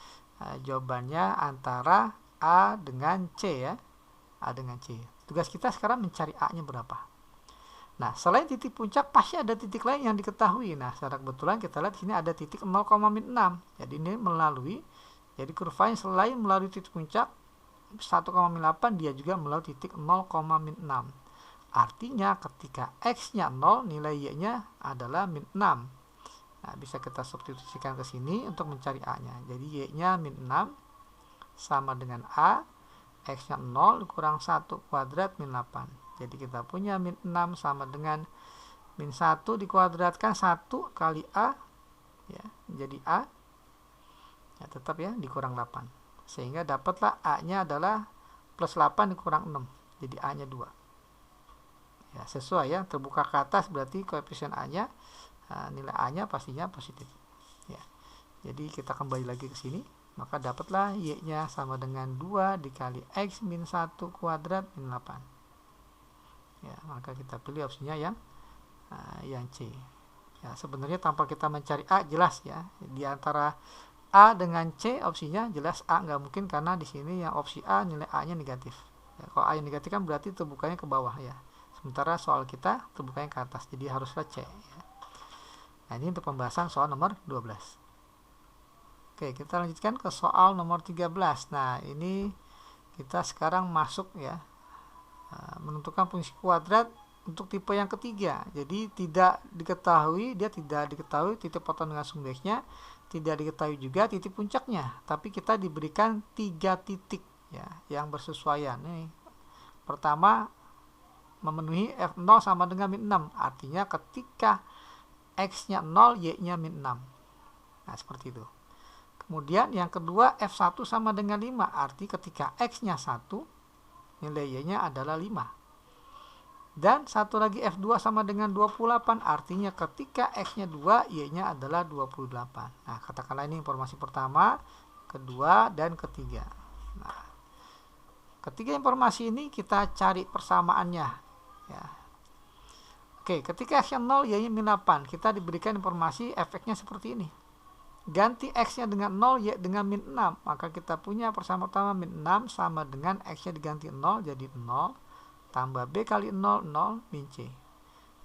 S1: jawabannya antara A dengan C ya. A dengan C. Tugas kita sekarang mencari A-nya berapa. Nah, selain titik puncak pasti ada titik lain yang diketahui. Nah, secara kebetulan kita lihat di sini ada titik 0,6. Jadi ini melalui, jadi kurvanya selain melalui titik puncak 1,8, dia juga melalui titik 0,6. Artinya ketika X-nya 0, nilai Y-nya adalah min 6. Nah, bisa kita substitusikan ke sini untuk mencari A-nya. Jadi Y-nya min 6 sama dengan A, X-nya 0 dikurang 1 kuadrat min 8. Jadi kita punya min 6 sama dengan min 1 dikuadratkan 1 kali A. Ya, jadi A. Ya, tetap ya, dikurang 8. Sehingga dapatlah A-nya adalah plus 8 dikurang 6. Jadi A-nya 2. Ya, sesuai ya, terbuka ke atas berarti koefisien A-nya, nilai A-nya pastinya positif. Ya. Jadi kita kembali lagi ke sini, maka dapatlah Y-nya sama dengan 2 dikali X min 1 kuadrat min 8. Ya, maka kita pilih opsinya yang C. Ya, sebenarnya tanpa kita mencari A jelas ya, di antara A dengan C opsinya jelas A nggak mungkin karena di sini yang opsi A nilai A-nya negatif. Ya, kalau A yang negatif kan berarti terbukanya ke bawah ya. Sementara soal kita terbukanya ke atas, jadi haruslah C. Ya. Nah, ini untuk pembahasan soal nomor 12. Oke, kita lanjutkan ke soal nomor 13. Nah, ini kita sekarang masuk ya, menentukan fungsi kuadrat untuk tipe yang ketiga. Jadi tidak diketahui titik potong dengan sumbeknya, tidak diketahui juga titik puncaknya, tapi kita diberikan 3 titik ya yang bersesuaian. Nih, pertama memenuhi F0 sama dengan min 6, artinya ketika X-nya 0, Y-nya min 6. Nah, seperti itu. Kemudian yang kedua F1 sama dengan 5, arti ketika X-nya 1, nilai Y-nya adalah 5. Dan satu lagi F2 sama dengan 28, artinya ketika X-nya 2, Y-nya adalah 28. Nah, katakanlah ini informasi pertama, kedua, dan ketiga. Nah, ketiga informasi ini kita cari persamaannya. Ya. Oke, ketika X-nya 0, Y-nya min 8, kita diberikan informasi efeknya seperti ini. Ganti X-nya dengan 0, Y dengan min 6. Maka kita punya persamaan pertama min 6 sama dengan X-nya diganti 0, jadi 0. Tambah B kali 0, 0, min C.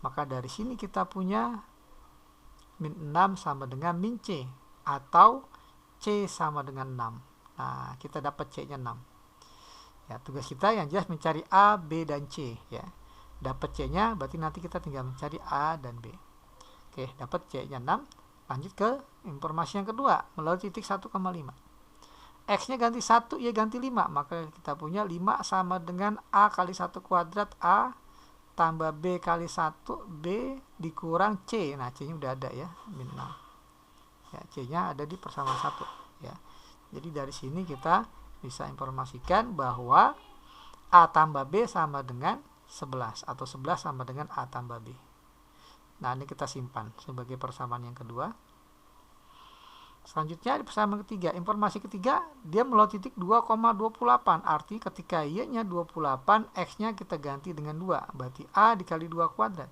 S1: Maka dari sini kita punya min 6 sama dengan min C. Atau C sama dengan 6. Nah, kita dapat C-nya 6. Ya, tugas kita yang jelas mencari A, B, dan C. Ya. Dapat C-nya, berarti nanti kita tinggal mencari A dan B. Oke, dapat C-nya 6. Lanjut ke informasi yang kedua, melalui titik 1,5. X-nya ganti 1, Y ganti 5. Maka kita punya 5 sama dengan A kali 1 kuadrat A tambah B kali 1 B dikurang C. Nah, C-nya udah ada ya, min 6. Ya, C-nya ada di persamaan 1. Ya. Jadi dari sini kita bisa informasikan bahwa A tambah B sama dengan 11. Atau 11 sama dengan A tambah B. Nah, ini kita simpan sebagai persamaan yang kedua. Selanjutnya di persamaan ketiga, informasi ketiga dia melalui titik 2,28. Arti ketika Y-nya 28, X-nya kita ganti dengan 2. Berarti A dikali 2 kuadrat.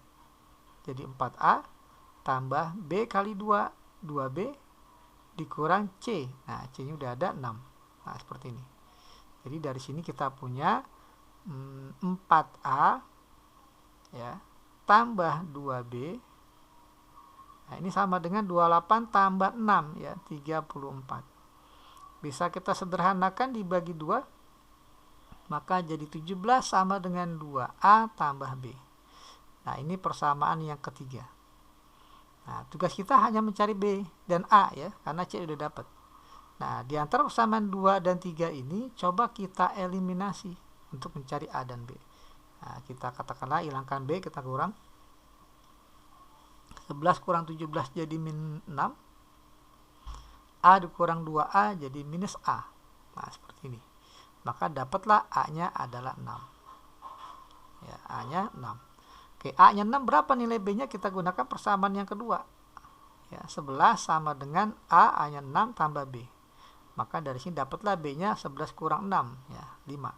S1: Jadi 4A tambah B kali 2, 2B dikurang C. Nah, C-nya udah ada 6. Nah, seperti ini. Jadi dari sini kita punya 4A ya tambah 2B. Nah, ini sama dengan 28 tambah 6 ya, 34. Bisa kita sederhanakan dibagi 2, maka jadi 17 sama dengan 2A tambah B. Nah, ini persamaan yang ketiga. Nah, tugas kita hanya mencari B dan A ya, karena C udah dapat. Nah, di antara persamaan 2 dan 3 ini coba kita eliminasi untuk mencari A dan B. Nah, kita katakanlah hilangkan B, kita kurang 11 kurang 17 jadi min 6. A dikurang 2A jadi minus A. Nah, seperti ini. Maka dapatlah A-nya adalah 6. Ya, A-nya 6. Oke, A-nya 6 berapa nilai B-nya? Kita gunakan persamaan yang kedua. Ya, 11 sama dengan A-nya 6 tambah B. Maka dari sini dapatlah B-nya 11 kurang 6, ya, 5.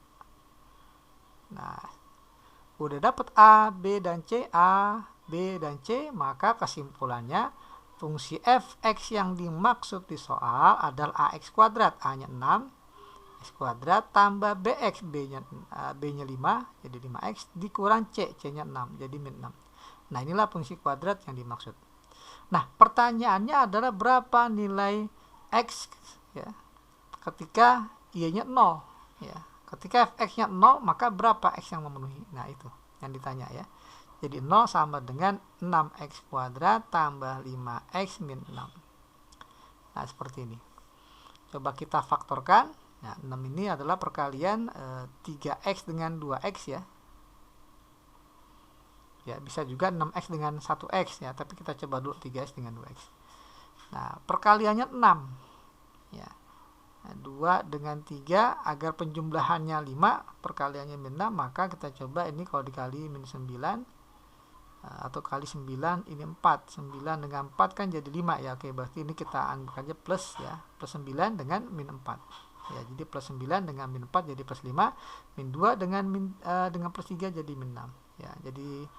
S1: Nah, udah dapat A, B, dan C, A, B, dan C, maka kesimpulannya fungsi f(x) yang dimaksud di soal adalah ax kuadrat, A-nya 6, x kuadrat tambah bx, B-nya 5, jadi 5x, dikurang C, C-nya 6, jadi min 6. Nah, inilah fungsi kuadrat yang dimaksud. Nah, pertanyaannya adalah berapa nilai x ya, ketika y-nya 0. Ya. Ketika fx-nya 0, maka berapa x yang memenuhi? Nah, itu yang ditanya ya. Jadi 0 sama dengan 6x kuadrat tambah 5x min 6. Nah, seperti ini. Coba kita faktorkan. Nah, 6 ini adalah perkalian 3x dengan 2x ya. Ya, bisa juga 6x dengan 1x ya, tapi kita coba dulu 3x dengan 2x. Nah, perkaliannya 6. Ya. Nah, 2 dengan 3 agar penjumlahannya 5, perkaliannya min 6, maka kita coba ini kalau dikali min 9 atau kali 9, ini 4. 9 dengan 4 kan jadi 5 ya. Oke, berarti ini kita anggap aja plus ya. Plus 9 dengan min 4. Ya, jadi plus 9 dengan min 4 jadi plus 5, min 2 dengan plus 3 jadi min 6. Ya, jadi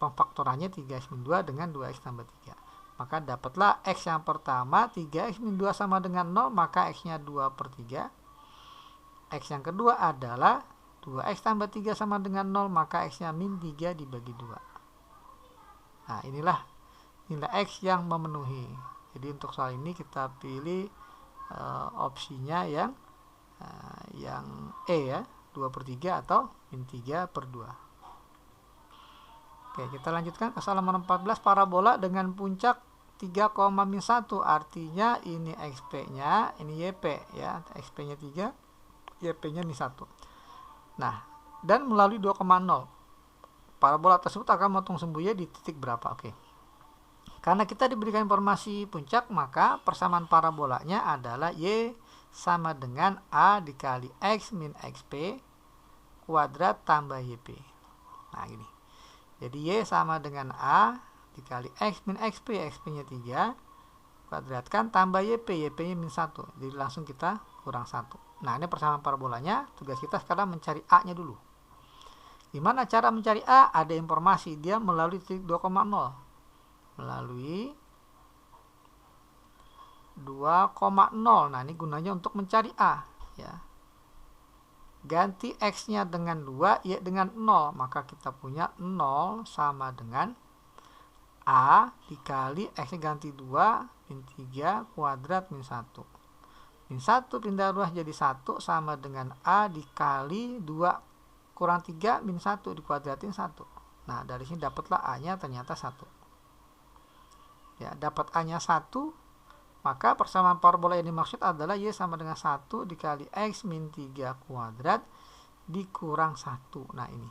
S1: pemfaktorannya 3x min 2 dengan 2x tambah 3. Maka dapatlah x yang pertama 3x min 2 sama dengan 0, maka x-nya 2/3. X yang kedua adalah 2x tambah 3 sama dengan 0, maka x-nya min 3 dibagi 2. Nah, inilah nilai x yang memenuhi. Jadi untuk soal ini kita pilih opsinya yang E ya, 2/3 atau min 3/2. Oke, kita lanjutkan ke soal nomor 14. Parabola dengan puncak 3,-1, artinya ini XP-nya, ini YP ya, XP-nya 3, YP-nya min 1. Nah, dan melalui 2,0. Parabola tersebut akan memotong sumbu Y di titik berapa? Oke. Karena kita diberikan informasi puncak, maka persamaan parabolanya adalah Y sama dengan A dikali X min XP kuadrat tambah YP. Nah, gini. Jadi Y sama dengan A dikali X min XP, XP-nya 3, kuadratkan tambah YP, YP-nya min 1. Jadi langsung kita kurang 1. Nah, ini persamaan parabolanya. Tugas kita sekarang mencari A-nya dulu. Gimana cara mencari A? Ada informasi dia melalui titik 2,0. Melalui 2,0. Nah, ini gunanya untuk mencari A ya. Ganti X-nya dengan 2, Y dengan 0, maka kita punya 0 sama dengan A dikali X-nya ganti 2 min 3 kuadrat min 1. Min 1 pindah ruas jadi 1 sama dengan A dikali 2 kurang 3 min 1 dikuadratin 1. Nah, dari sini dapatlah A-nya ternyata 1. Ya, dapat A-nya 1, maka persamaan parabola yang dimaksud adalah Y sama dengan 1 dikali X min 3 kuadrat dikurang 1. Nah, ini.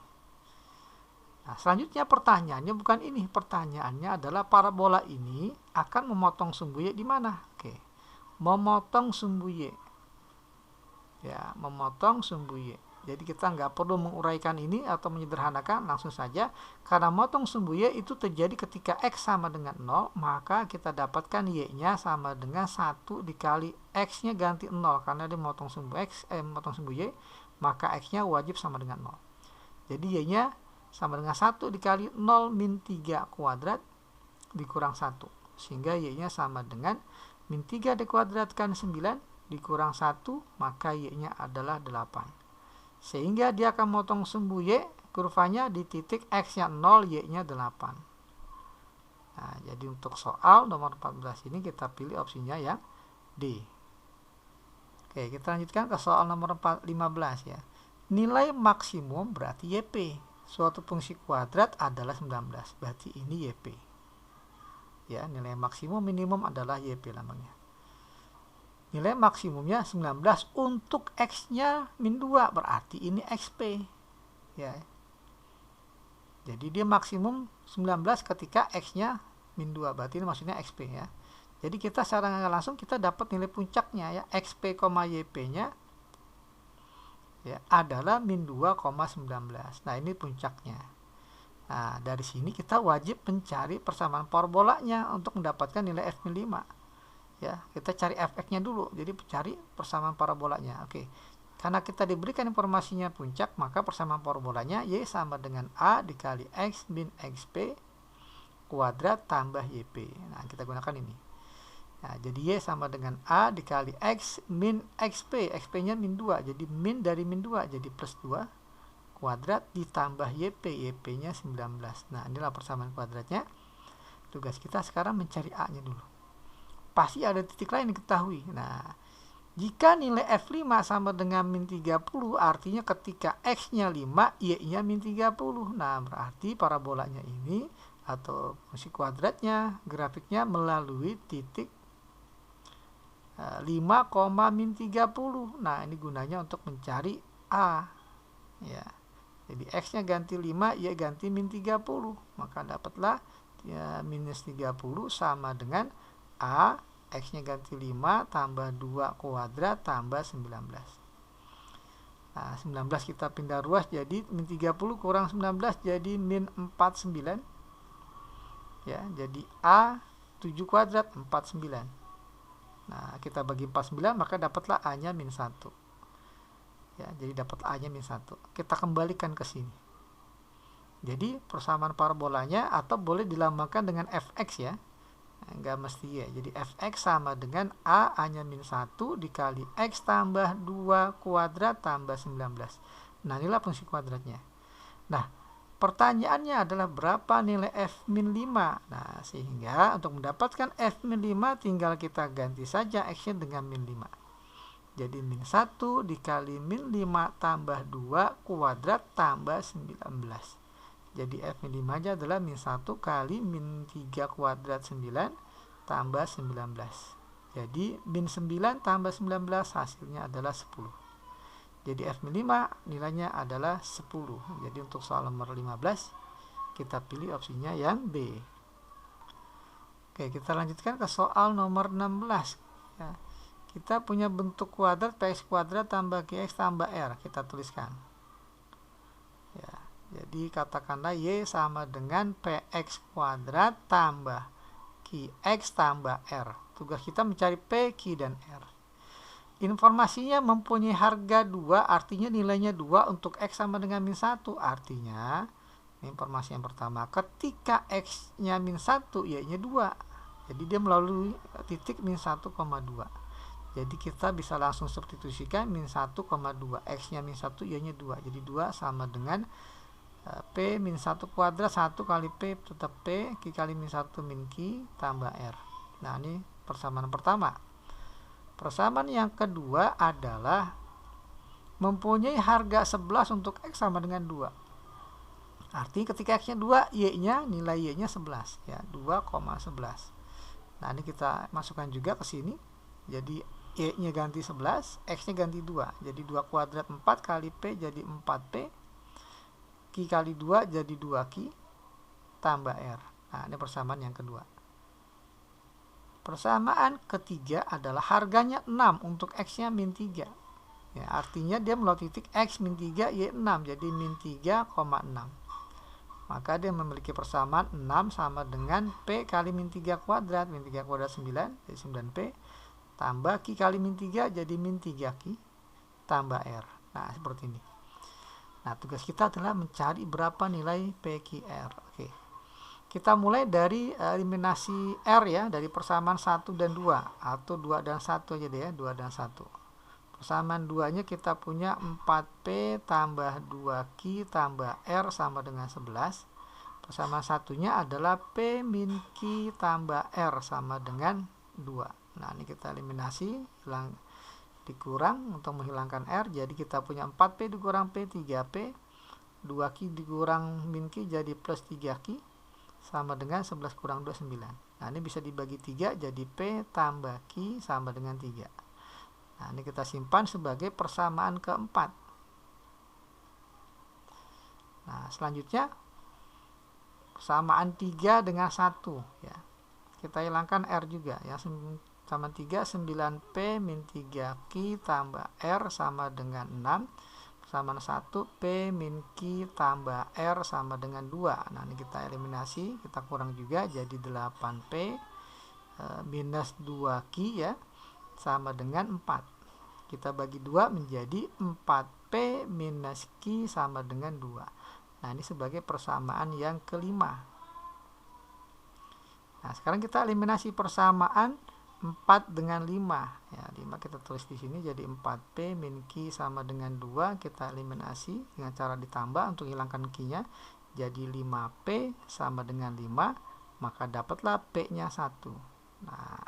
S1: Nah, selanjutnya pertanyaannya bukan ini. Pertanyaannya adalah parabola ini akan memotong sumbu Y di mana? Oke. Memotong sumbu Y. Ya, memotong sumbu Y. Jadi kita nggak perlu menguraikan ini atau menyederhanakan, langsung saja. Karena motong sumbu Y itu terjadi ketika X sama dengan 0, maka kita dapatkan Y-nya sama dengan 1 dikali X-nya ganti 0. Karena dia motong sumbu motong sumbu Y, maka X-nya wajib sama dengan 0. Jadi Y-nya sama dengan 1 dikali 0 min 3 kuadrat dikurang 1. Sehingga Y-nya sama dengan min 3 dikuadratkan 9 dikurang 1, maka Y-nya adalah 8. Sehingga dia akan memotong sumbu Y, kurvanya di titik X-nya 0, Y-nya 8. Nah, jadi untuk soal nomor 14 ini kita pilih opsinya yang D. Oke, kita lanjutkan ke soal nomor 15 ya. Nilai maksimum berarti YP. Suatu fungsi kuadrat adalah 19. Berarti ini YP. Ya, nilai maksimum minimum adalah YP namanya. Nilai maksimumnya 19 untuk X-nya min 2. Berarti ini XP. Ya. Jadi dia maksimum 19 ketika X-nya min 2. Berarti ini maksudnya XP ya. Jadi kita secara langsung kita dapat nilai puncaknya ya. XP, YP-nya ya, adalah min 2,19. Nah, ini puncaknya. Nah, dari sini kita wajib mencari persamaan parabolanya untuk mendapatkan nilai F min 5. Ya, kita cari fx-nya dulu. Jadi cari persamaan parabolanya. Oke. Karena kita diberikan informasinya puncak, maka persamaan parabolanya Y sama dengan A dikali X min XP kuadrat tambah YP. Nah, kita gunakan ini. Nah, jadi Y sama dengan A dikali X min XP. XP-nya min 2. Jadi min dari min 2. Jadi plus 2 kuadrat ditambah YP. YP-nya 19. Nah, inilah persamaan kuadratnya. Tugas kita sekarang mencari A-nya dulu. Pasti ada titik lain diketahui. Nah, jika nilai F5 sama dengan min 30, artinya ketika X-nya 5, Y-nya min 30. Nah, berarti parabolanya ini atau fungsi kuadratnya, grafiknya melalui titik 5, min 30. Nah, ini gunanya untuk mencari A. Ya. Jadi X-nya ganti 5, Y ganti min 30. Maka dapatlah ya, minus 30 sama dengan A. X-nya ganti 5 tambah 2 kuadrat tambah 19. Nah, 19 kita pindah ruas jadi min 30 kurang 19 jadi min 49. Ya, jadi A 7 kuadrat 49. Nah, kita bagi 49 maka dapatlah A-nya min 1. Ya, jadi dapat A-nya min 1. Kita kembalikan ke sini. Jadi persamaan parabolanya atau boleh dilambangkan dengan fx ya. Enggak mesti ya. Jadi fx sama dengan A-nya min 1 dikali X tambah 2 kuadrat tambah 19. Nah, inilah fungsi kuadratnya. Nah, pertanyaannya adalah berapa nilai F min 5. Nah, sehingga untuk mendapatkan F min 5 tinggal kita ganti saja X-nya dengan min 5. Jadi min 1 dikali min 5 tambah 2 kuadrat tambah 19. Jadi F min 5 nya adalah min 1 kali min 3 kuadrat 9 tambah 19. Jadi min 9 tambah 19 hasilnya adalah 10. Jadi F min 5 nilainya adalah 10. Jadi untuk soal nomor 15 kita pilih opsinya yang B. Oke, kita lanjutkan ke soal nomor 16 ya. Kita punya bentuk kuadrat Px kuadrat tambah Qx tambah R. Kita tuliskan ya. Jadi katakanlah Y sama dengan Px kuadrat tambah Qx tambah R. Tugas kita mencari P, Q, dan R. Informasinya mempunyai harga 2, artinya nilainya 2 untuk X sama dengan min 1. Artinya, informasi yang pertama, ketika X-nya min 1, Y-nya 2. Jadi dia melalui titik min 1,2. Jadi kita bisa langsung substitusikan min 1,2. X-nya min 1, Y-nya 2. Jadi 2 sama dengan P min 1 kuadrat, 1 kali P tetap P, Q kali min 1 min Q tambah R. Nah, ini persamaan pertama. Persamaan yang kedua adalah mempunyai harga 11 untuk X sama dengan 2. Artinya ketika X-nya 2, Y-nya nilai Y-nya 11 ya, 2,11. Nah, ini kita masukkan juga ke sini. Jadi Y-nya ganti 11, X-nya ganti 2. Jadi 2 kuadrat 4 kali P jadi 4P. Q kali 2 jadi 2Q tambah R. Nah, ini persamaan yang kedua. Persamaan ketiga adalah harganya 6 untuk X-nya min 3. Ya, artinya dia melalui titik X min 3, Y 6. Jadi min 3,6. Maka dia memiliki persamaan 6 sama dengan P kali min 3 kuadrat. Min 3 kuadrat 9, jadi 9P. Tambah Q kali min 3, jadi min 3Q. Tambah R. Nah, seperti ini. Nah, tugas kita adalah mencari berapa nilai P, Q, R. Oke. kita mulai dari eliminasi R ya, dari persamaan 1 dan 2 atau 2 dan 1 aja deh ya, 2 dan 1. Persamaan 2-nya kita punya 4P tambah 2Q tambah R sama dengan 11. Persamaan 1-nya adalah P min Q tambah R sama dengan 2. Nah, ini kita eliminasi, dikurang untuk menghilangkan R, jadi kita punya 4P dikurang P 3P, 2Q dikurang min Q jadi plus 3Q sama dengan 11 kurang 2 9. Nah, ini bisa dibagi 3 jadi P tambah Q sama dengan 3. Nah, ini kita simpan sebagai persamaan keempat. Nah, selanjutnya persamaan 3 dengan 1 ya. Kita hilangkan R juga ya. Sama 3 9P min 3Q tambah R sama dengan 6. Persamaan 1 P min Q tambah R sama dengan 2. Nah, ini kita eliminasi, kita kurang juga jadi 8P minus 2Q ya sama dengan 4. Kita bagi 2 menjadi 4P minus Q sama dengan 2. Nah, ini sebagai persamaan yang kelima. Nah, sekarang kita eliminasi persamaan 4 dengan 5 ya, 5 kita tulis di sini jadi 4P min Q sama dengan 2. Kita eliminasi dengan cara ditambah untuk hilangkan Q-nya, jadi 5P sama dengan 5, maka dapatlah P-nya 1. Nah,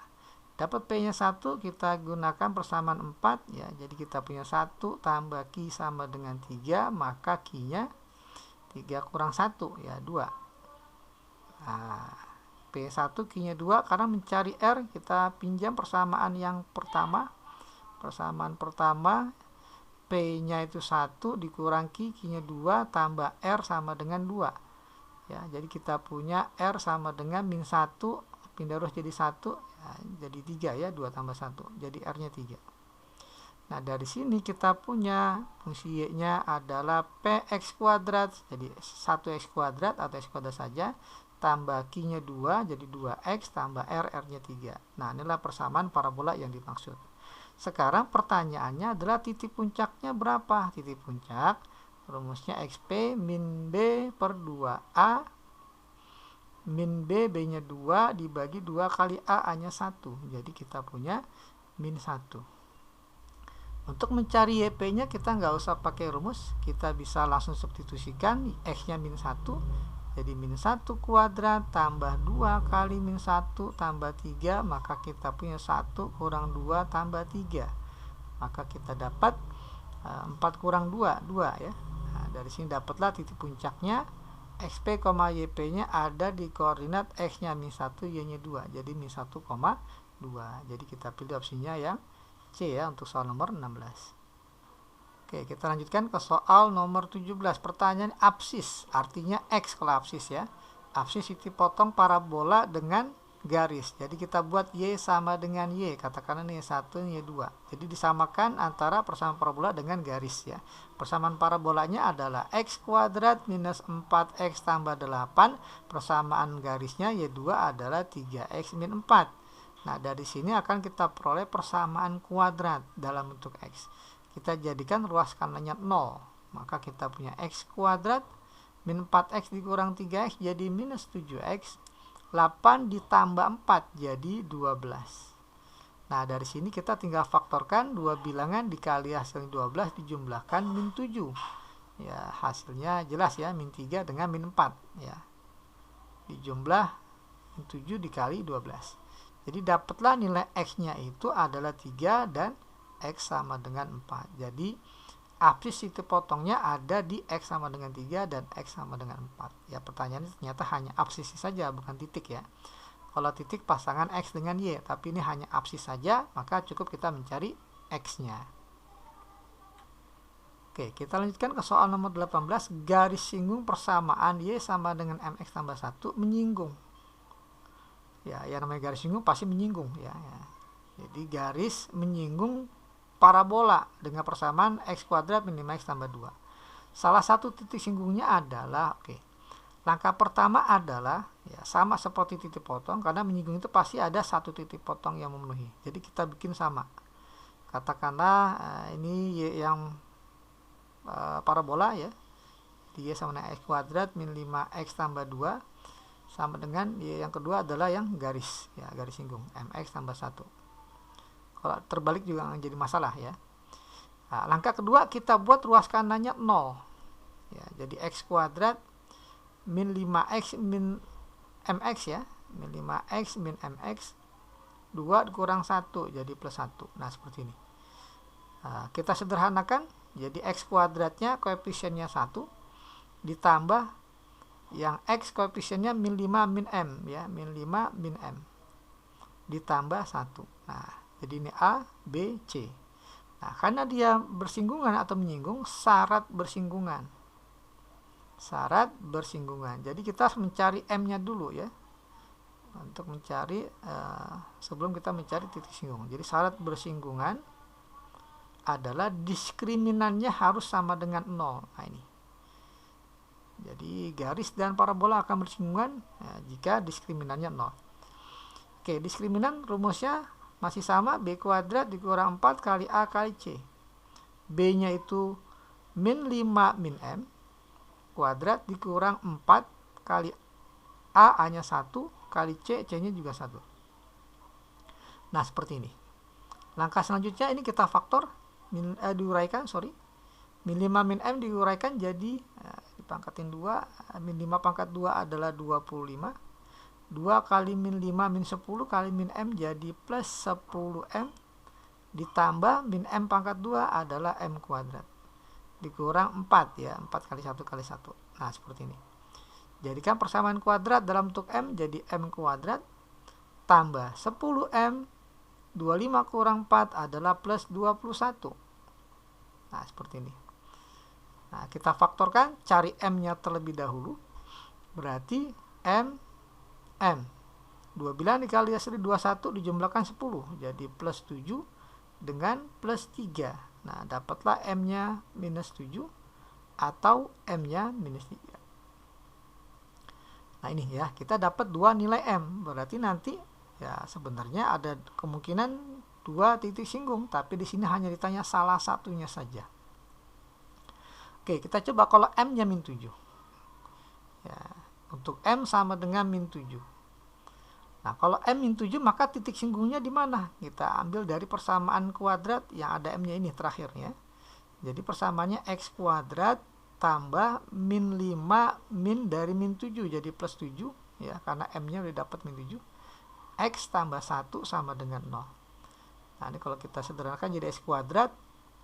S1: dapat P-nya 1 kita gunakan persamaan 4 ya, jadi kita punya 1 tambah Q sama dengan 3, maka Q-nya 3 kurang 1 ya 2. Nah, P1 Q-nya 2, karena mencari R kita pinjam persamaan yang pertama. Persamaan pertama P-nya itu 1 dikurang Q-nya 2 tambah R sama dengan 2. Ya, jadi kita punya R sama dengan min 1, pindah ruas jadi 1, ya, jadi 3 ya, 2 tambah 1. Jadi R-nya 3. Nah, dari sini kita punya fungsi Y-nya adalah PX kuadrat. Jadi 1X kuadrat atau X kuadrat saja, tambah Q-nya 2 jadi 2X tambah R, R-nya 3. Nah, inilah persamaan parabola yang dimaksud. Sekarang pertanyaannya adalah titik puncaknya berapa? Titik puncak rumusnya XP min B per 2A min B, B-nya 2 dibagi 2 kali A, A-nya 1. Jadi kita punya min 1. Untuk mencari YP-nya kita nggak usah pakai rumus, kita bisa langsung substitusikan. X-nya min 1, jadi min 1 kuadrat tambah 2 kali min 1 tambah 3, maka kita punya 1 kurang 2 tambah 3. Maka kita dapat 4 kurang 2, 2 ya. Nah, dari sini dapatlah titik puncaknya. XP, YP-nya ada di koordinat X-nya min 1, Y-nya 2. Jadi min 1, 2. Jadi kita pilih opsinya yang C ya untuk soal nomor 16. Oke, kita lanjutkan ke soal nomor 17. Pertanyaan absis, artinya X kalau absis ya. Absis titik potong parabola dengan garis. Jadi kita buat Y sama dengan Y. Katakan ini Y1, Y2. Jadi disamakan antara persamaan parabola dengan garis ya. Persamaan parabolanya adalah X kuadrat minus 4X tambah 8. Persamaan garisnya Y2 adalah 3X min 4. Nah, dari sini akan kita peroleh persamaan kuadrat dalam bentuk X. Kita jadikan ruas kanannya 0, maka kita punya X kuadrat min 4X dikurang 3X jadi minus 7X, 8 ditambah 4 jadi 12. Nah, dari sini kita tinggal faktorkan dua bilangan dikali hasil 12 dijumlahkan min 7 ya, hasilnya jelas ya, min 3 dengan min 4 ya, dijumlah min 7 dikali 12. Jadi dapatlah nilai X-nya itu adalah 3 dan X sama dengan 4. Jadi absis titik potongnya ada di X sama dengan 3 dan X sama dengan 4. Ya, pertanyaannya ternyata hanya absis saja, bukan titik ya. Kalau titik pasangan X dengan Y, tapi ini hanya absis saja, maka cukup kita mencari X-nya. Oke, kita lanjutkan ke soal nomor 18. Garis singgung persamaan Y sama dengan MX tambah 1 menyinggung. Ya, yang namanya garis singgung pasti menyinggung ya. Jadi garis menyinggung parabola dengan persamaan X kuadrat min 5X tambah 2. Salah satu titik singgungnya adalah, langkah pertama adalah ya, sama seperti titik potong, karena menyinggung itu pasti ada satu titik potong yang memenuhi. Jadi kita bikin sama. Katakanlah ini Y yang parabola ya. Y sama dengan X kuadrat min 5X tambah 2. sama dengan Y yang kedua adalah yang garis, ya, garis singgung, MX tambah 1. Kalau terbalik juga nggak jadi masalah ya. Nah, langkah kedua kita buat ruas kanannya 0. Ya, jadi X kuadrat min 5X min MX ya. Min 5X min MX 2 dikurang 1 jadi plus 1. Nah, seperti ini. Nah, kita sederhanakan, jadi X kuadratnya koefisiennya 1 ditambah yang X koefisiennya min 5 min M ya, min 5 min M ditambah 1. Nah, jadi ini A, B, C. Nah, karena dia bersinggungan atau menyinggung, syarat bersinggungan. Syarat bersinggungan. Jadi kita harus mencari M-nya dulu ya. Untuk mencari sebelum kita mencari titik singgung. Jadi syarat bersinggungan adalah diskriminannya harus sama dengan 0. Nah, ini. Jadi garis dan parabola akan bersinggungan ya, jika diskriminannya 0. Oke, diskriminan rumusnya masih sama, B kuadrat dikurang 4 kali A kali C. B-nya itu min 5 min M kuadrat dikurang 4 kali A-nya 1 kali C-nya juga 1. Nah, seperti ini. Langkah selanjutnya ini kita faktor diuraikan, min 5 min M diuraikan jadi dipangkatin 2, min 5 pangkat 2 adalah 25. 2 kali min 5 min 10 kali min M jadi plus 10M ditambah min M pangkat 2 adalah M kuadrat dikurang 4 ya, 4 kali 1 kali 1. Nah, seperti ini. Jadikan persamaan kuadrat dalam bentuk M jadi M kuadrat tambah 10M 25 kurang 4 adalah plus 21. Nah, seperti ini. Nah, kita faktorkan, cari M-nya terlebih dahulu. Berarti M 2 bilang dikali hasil 21 dijumlahkan 10. Jadi plus 7 dengan plus 3. Nah, dapatlah M-nya minus 7 atau M-nya minus 3. Nah, ini ya, kita dapat 2 nilai M. Berarti nanti ya sebenarnya ada kemungkinan 2 titik singgung, tapi di sini hanya ditanya salah satunya saja. Oke, kita coba kalau M-nya min 7. Ya, untuk M sama dengan min 7. Nah, kalau M min 7 maka titik singgungnya di mana? Kita ambil dari persamaan kuadrat yang ada M-nya ini terakhirnya. Jadi persamaannya X kuadrat tambah min 5 min dari min 7 jadi plus 7 ya, karena M-nya udah dapat min 7. X tambah 1 sama dengan 0. Nah, ini kalau kita sederhanakan jadi X kuadrat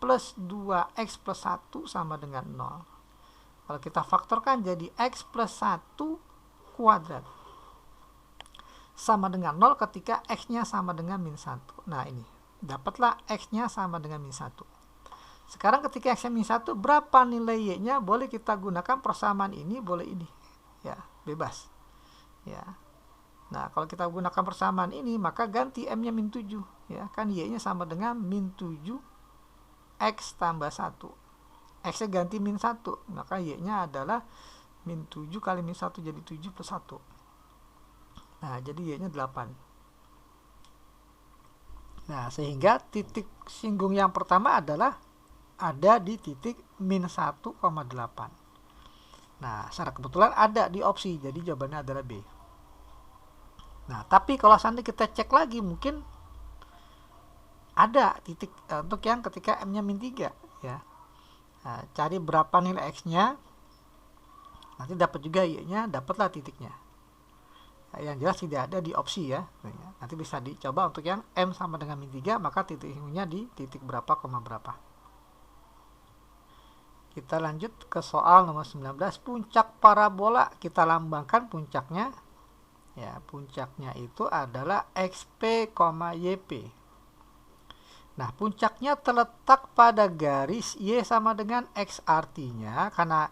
S1: plus 2X plus 1 sama dengan 0. Kalau kita faktorkan jadi X plus 1 kuadrat sama dengan 0 ketika X-nya sama dengan min 1. Nah, ini. Dapatlah X-nya sama dengan min 1. Sekarang ketika X-nya min 1, berapa nilai Y-nya? Boleh kita gunakan persamaan ini, boleh ini. Ya, bebas. Ya. Nah, kalau kita gunakan persamaan ini, maka ganti M-nya min 7. Ya, kan Y-nya sama dengan min 7 X tambah 1. X-nya ganti min 1. Maka Y-nya adalah min 7 kali min 1 jadi 7 plus 1. Nah, jadi Y-nya 8. Nah, sehingga titik singgung yang pertama adalah ada di titik min 1,8. Nah, secara kebetulan ada di opsi, jadi jawabannya adalah B. Nah, tapi kalau seandainya kita cek lagi, mungkin ada titik untuk yang ketika M-nya min 3 ya. Nah, cari berapa nilai X-nya, nanti dapat juga Y-nya, dapatlah titiknya. Nah, yang jelas tidak ada di opsi ya. Nanti bisa dicoba untuk yang M sama dengan min 3, maka titiknya di titik berapa, berapa. Kita lanjut ke soal nomor 19. Puncak parabola, kita lambangkan puncaknya. Ya, puncaknya itu adalah XP, YP. Nah, puncaknya terletak pada garis Y sama dengan X, artinya karena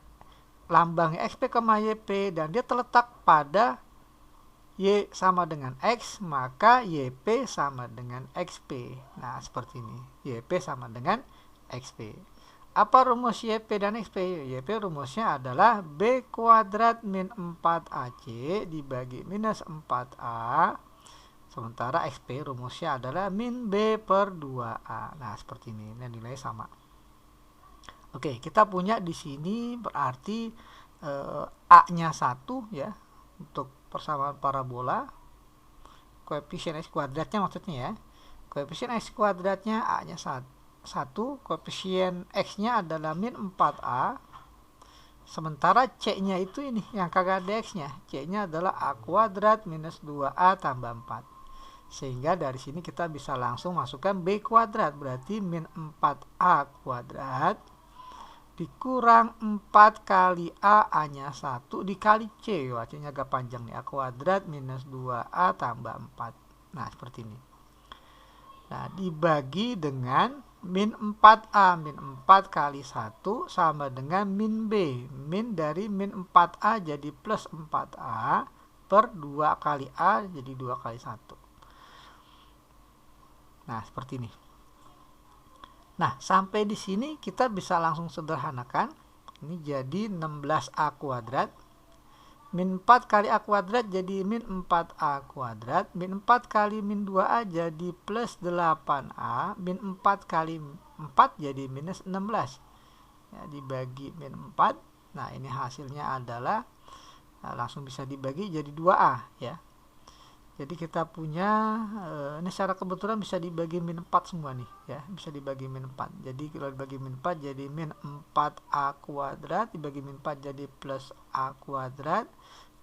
S1: lambangnya XP, YP dan dia terletak pada Y sama dengan X, maka YP sama dengan XP. Nah, seperti ini. YP sama dengan XP. Apa rumus YP dan XP? YP rumusnya adalah B kuadrat min 4AC dibagi minus 4A. Sementara XP rumusnya adalah min B per 2A. Nah, seperti ini. Nilai sama. Oke, kita punya di sini berarti A-nya 1 ya. Untuk persamaan parabola, koefisien x kuadratnya maksudnya ya, koefisien x kuadratnya a nya 1, koefisien x nya adalah min 4a, sementara c nya itu ini yang kagak ada x nya, c nya adalah a kuadrat minus 2a tambah 4, sehingga dari sini kita bisa langsung masukkan b kuadrat, berarti min 4a kuadrat dikurang 4 kali a nya 1 dikali c, wah c nya agak panjang nih, a kuadrat minus 2a tambah 4. Nah seperti ini. Nah dibagi dengan min 4a, min 4 kali 1 sama dengan min b, min dari min 4a jadi plus 4a per 2 kali a jadi 2 kali 1. Nah seperti ini. Nah, sampai di sini kita bisa langsung sederhanakan. Ini jadi 16a kuadrat. Min 4 kali a kuadrat jadi min 4a kuadrat. Min 4 kali min 2a jadi plus 8a. Min 4 kali 4 jadi minus 16. Ya, dibagi min 4. Nah, ini hasilnya adalah langsung bisa dibagi jadi 2a. Ya. Jadi kita punya, ini secara kebetulan bisa dibagi min 4 semua nih ya, bisa dibagi min 4. Jadi kalau dibagi min 4 jadi min 4a kuadrat, dibagi min 4 jadi plus a kuadrat,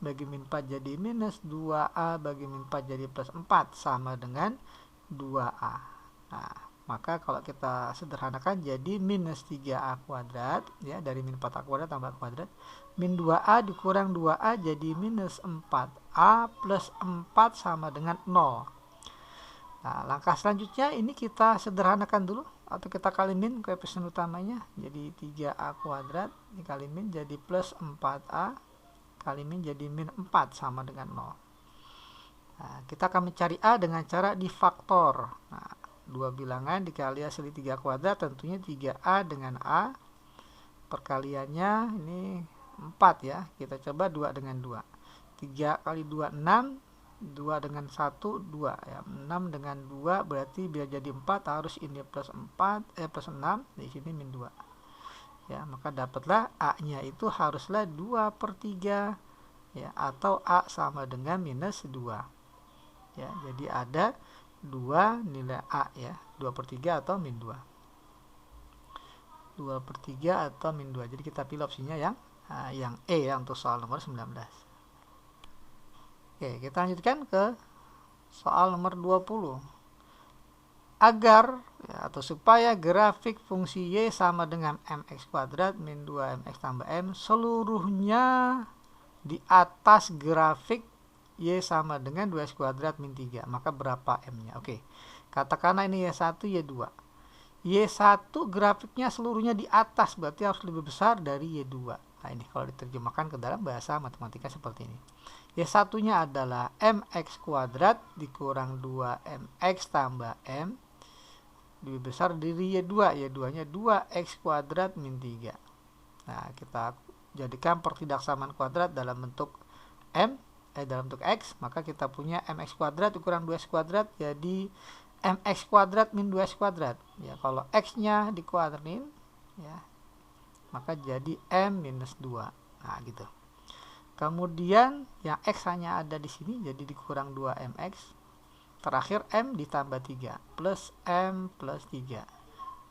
S1: bagi min 4 jadi minus 2a, bagi min 4 jadi plus 4 sama dengan 2a. Nah, maka kalau kita sederhanakan jadi minus 3a kuadrat ya, dari min 4a kuadrat tambah a kuadrat, min 2a dikurang 2a jadi minus 4a plus 4 sama dengan 0. Nah langkah selanjutnya ini kita sederhanakan dulu, atau kita kali min koefisien utamanya, jadi 3a kuadrat dikali min jadi plus 4a kali min jadi min 4 sama dengan 0. Nah, kita akan mencari a dengan cara difaktor. Nah, dua bilangan dikali hasil 3 kuadrat, tentunya 3a dengan a, perkaliannya ini 4 ya, kita coba 2 dengan 2, 3 kali 2 6, 2 dengan 1 2 ya, 6 dengan 2 berarti biar jadi 4 harus ini plus 4 plus 6, di sini min 2 ya, maka dapatlah a nya itu haruslah 2/3 ya, atau a sama dengan minus 2 ya, jadi ada 2 nilai a ya, 2/3 atau min 2, 2/3 atau min 2. Jadi kita pilih opsinya yang E ya untuk soal nomor 19. Oke, kita lanjutkan ke soal nomor 20. Agar ya, atau supaya grafik fungsi y sama dengan mx kuadrat min 2mx tambah m seluruhnya di atas grafik y sama dengan 2x kuadrat min 3, maka berapa m-nya? Oke, katakanlah ini y1, y2. Y1 grafiknya seluruhnya di atas, berarti harus lebih besar dari Y2. Nah ini kalau diterjemahkan ke dalam bahasa matematika seperti ini. Y1 nya adalah mx kuadrat dikurang 2mx tambah m, lebih besar dari Y2. Y2 nya 2x kuadrat min 3. Nah kita jadikan pertidaksamaan kuadrat dalam bentuk dalam bentuk x, maka kita punya mx kuadrat dikurang 2x kuadrat jadi mx kuadrat min 2x kuadrat ya, kalau x nya dikuadrin ya maka jadi m minus 2. Nah gitu. Kemudian yang x hanya ada di sini jadi dikurang 2mx, terakhir m ditambah 3 plus m plus 3.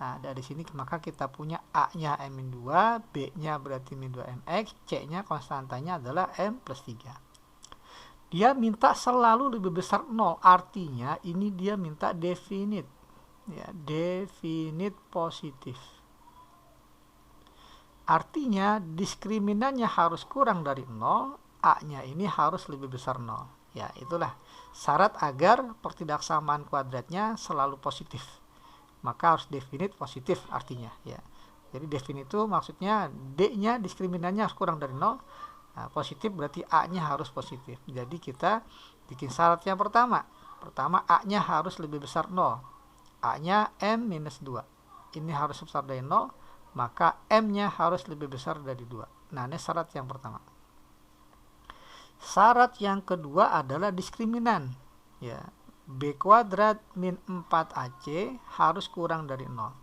S1: Nah dari sini maka kita punya a nya m min 2, b nya berarti min 2mx, c nya konstantanya adalah m plus 3. Dia minta selalu lebih besar 0, artinya ini dia minta definite ya, definite positif, artinya diskriminannya harus kurang dari 0, a nya ini harus lebih besar 0 ya. Itulah syarat agar pertidaksamaan kuadratnya selalu positif, maka harus definite positif artinya ya. Jadi definite itu maksudnya d nya diskriminannya harus kurang dari 0. Nah, positif berarti a nya harus positif. Jadi kita bikin syarat yang pertama a nya harus lebih besar 0, a nya m minus 2, ini harus besar dari 0, maka m nya harus lebih besar dari 2. Nah ini syarat yang pertama. Syarat yang kedua adalah diskriminan ya, b kuadrat min 4ac harus kurang dari 0,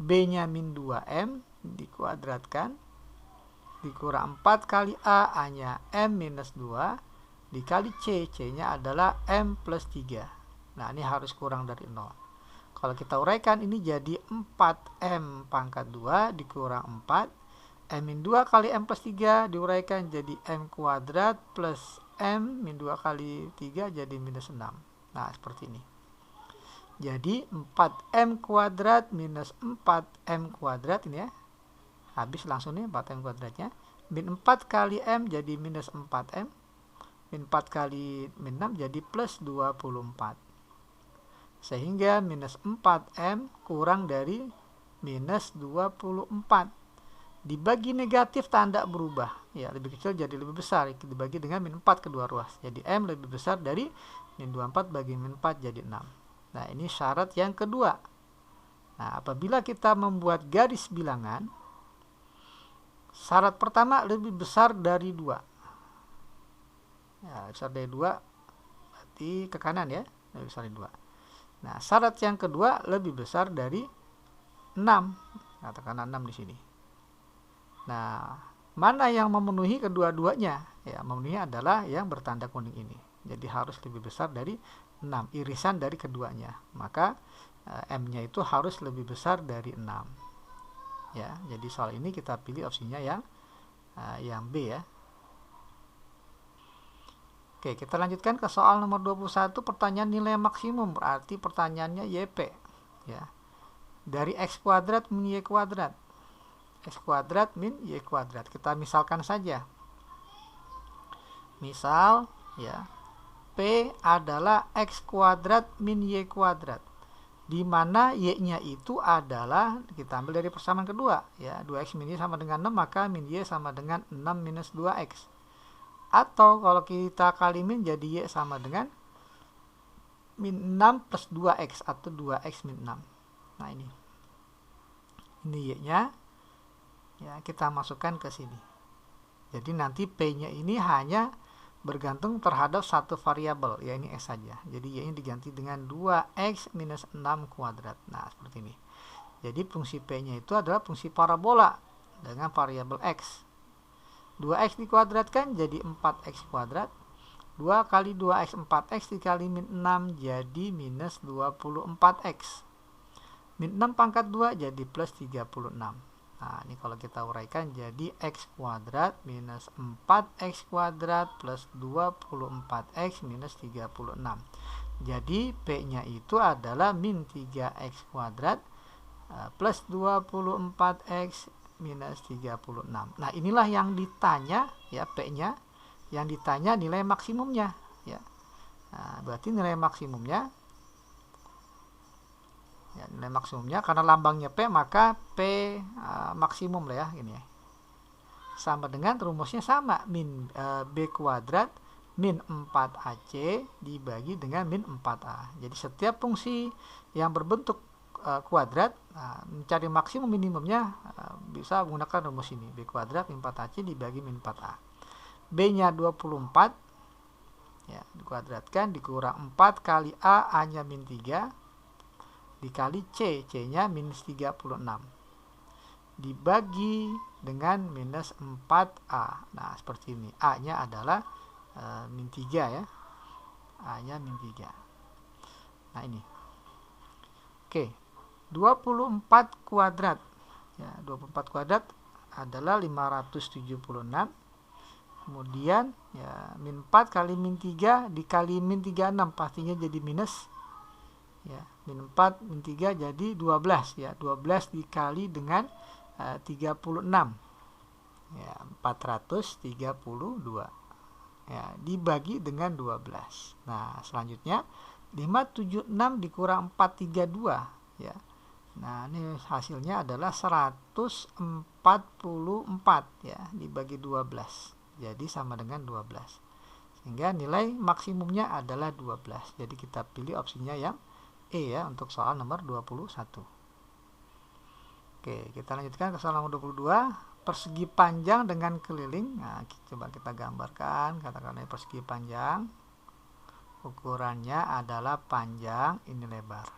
S1: b nya min 2m dikuadratkan dikurang 4 kali a nya m minus 2 dikali C, C-nya adalah M plus 3. Nah, ini harus kurang dari 0. Kalau kita uraikan, ini jadi 4M pangkat 2 dikurang 4. M-2 kali M plus 3 diuraikan jadi M kuadrat plus M-2 kali 3 jadi minus 6. Nah, seperti ini. Jadi 4M kuadrat minus 4M kuadrat ini ya. Habis langsung nih 4M kuadratnya. Min 4 kali M jadi minus 4M. Min 4 kali min 6 jadi plus 24. Sehingga minus 4M kurang dari minus 24. Dibagi negatif tanda berubah. Ya, lebih kecil jadi lebih besar. Dibagi dengan min 4 kedua ruas. Jadi M lebih besar dari min 24 bagi min 4 jadi 6. Nah, ini syarat yang kedua. Nah, apabila kita membuat garis bilangan, syarat pertama lebih besar dari 2. Ya, besar dari 2 berarti ke kanan ya, lebih besar dari 2. Nah, syarat yang kedua lebih besar dari 6. Katakan 6 di sini. Nah, mana yang memenuhi kedua-duanya? Ya, memenuhi adalah yang bertanda kuning ini. Jadi harus lebih besar dari 6, irisan dari keduanya. Maka M-nya itu harus lebih besar dari 6. Ya, jadi soal ini kita pilih opsinya yang B ya. Oke, kita lanjutkan ke soal nomor 21, pertanyaan nilai maksimum, berarti pertanyaannya YP ya. Dari X kuadrat min Y kuadrat. X kuadrat min Y kuadrat. Kita misalkan saja. Misal ya, P adalah X kuadrat min Y kuadrat, di mana Y-nya itu adalah, kita ambil dari persamaan kedua ya, 2X min Y sama dengan 6, maka min Y sama dengan 6 minus 2X. Atau kalau kita kali min jadi Y sama dengan min 6 plus 2X atau 2X min 6. Nah, ini Y-nya ya, kita masukkan ke sini. Jadi nanti P-nya ini hanya bergantung terhadap satu variabel, ya ini X saja. Jadi Y-nya diganti dengan 2X minus 6 kuadrat. Nah, seperti ini. Jadi fungsi P-nya itu adalah fungsi parabola dengan variabel X. 2X dikuadratkan jadi 4X kuadrat. 2 kali 2X 4X dikali min 6 jadi minus 24X. Min 6 pangkat 2 jadi plus 36. Nah, ini kalau kita uraikan jadi X kuadrat minus 4X kuadrat plus 24X minus 36. Jadi P-nya itu adalah min 3X kuadrat plus 24X minus 36. Nah, inilah yang ditanya ya, P-nya. Yang ditanya nilai maksimumnya ya. Nah, berarti nilai maksimumnya ya, nilai maksimumnya karena lambangnya P, maka P maksimum lah ya, ini ya. Sama dengan rumusnya sama, min B kuadrat min 4AC dibagi dengan min 4A. Jadi setiap fungsi yang berbentuk kuadrat, mencari maksimum minimumnya bisa menggunakan rumus ini, B kuadrat min 4AC dibagi min 4A. B-nya 24 ya, dikuadratkan dikurang 4 kali A, A-nya min 3 dikali C, C-nya minus 36 dibagi dengan minus 4A. Nah, seperti ini. A-nya adalah min 3 ya. A-nya min 3. Nah, ini. Oke. 24 kuadrat. Ya, 24 kuadrat adalah 576. Kemudian ya, min 4 kali min 3 dikali min 36 pastinya jadi minus. Ya, min 4 min 3 jadi 12 ya. 12 dikali dengan 36. Ya, 432. Ya, dibagi dengan 12. Nah, selanjutnya 576 dikurang 432 ya. Nah, ini hasilnya adalah 144 ya, dibagi 12. Jadi sama dengan 12. Sehingga nilai maksimumnya adalah 12. Jadi kita pilih opsinya yang E ya untuk soal nomor 21. Oke, kita lanjutkan ke soal nomor 22. Persegi panjang dengan keliling. Nah, coba kita gambarkan. Katakanlah persegi panjang. Ukurannya adalah panjang, ini lebar.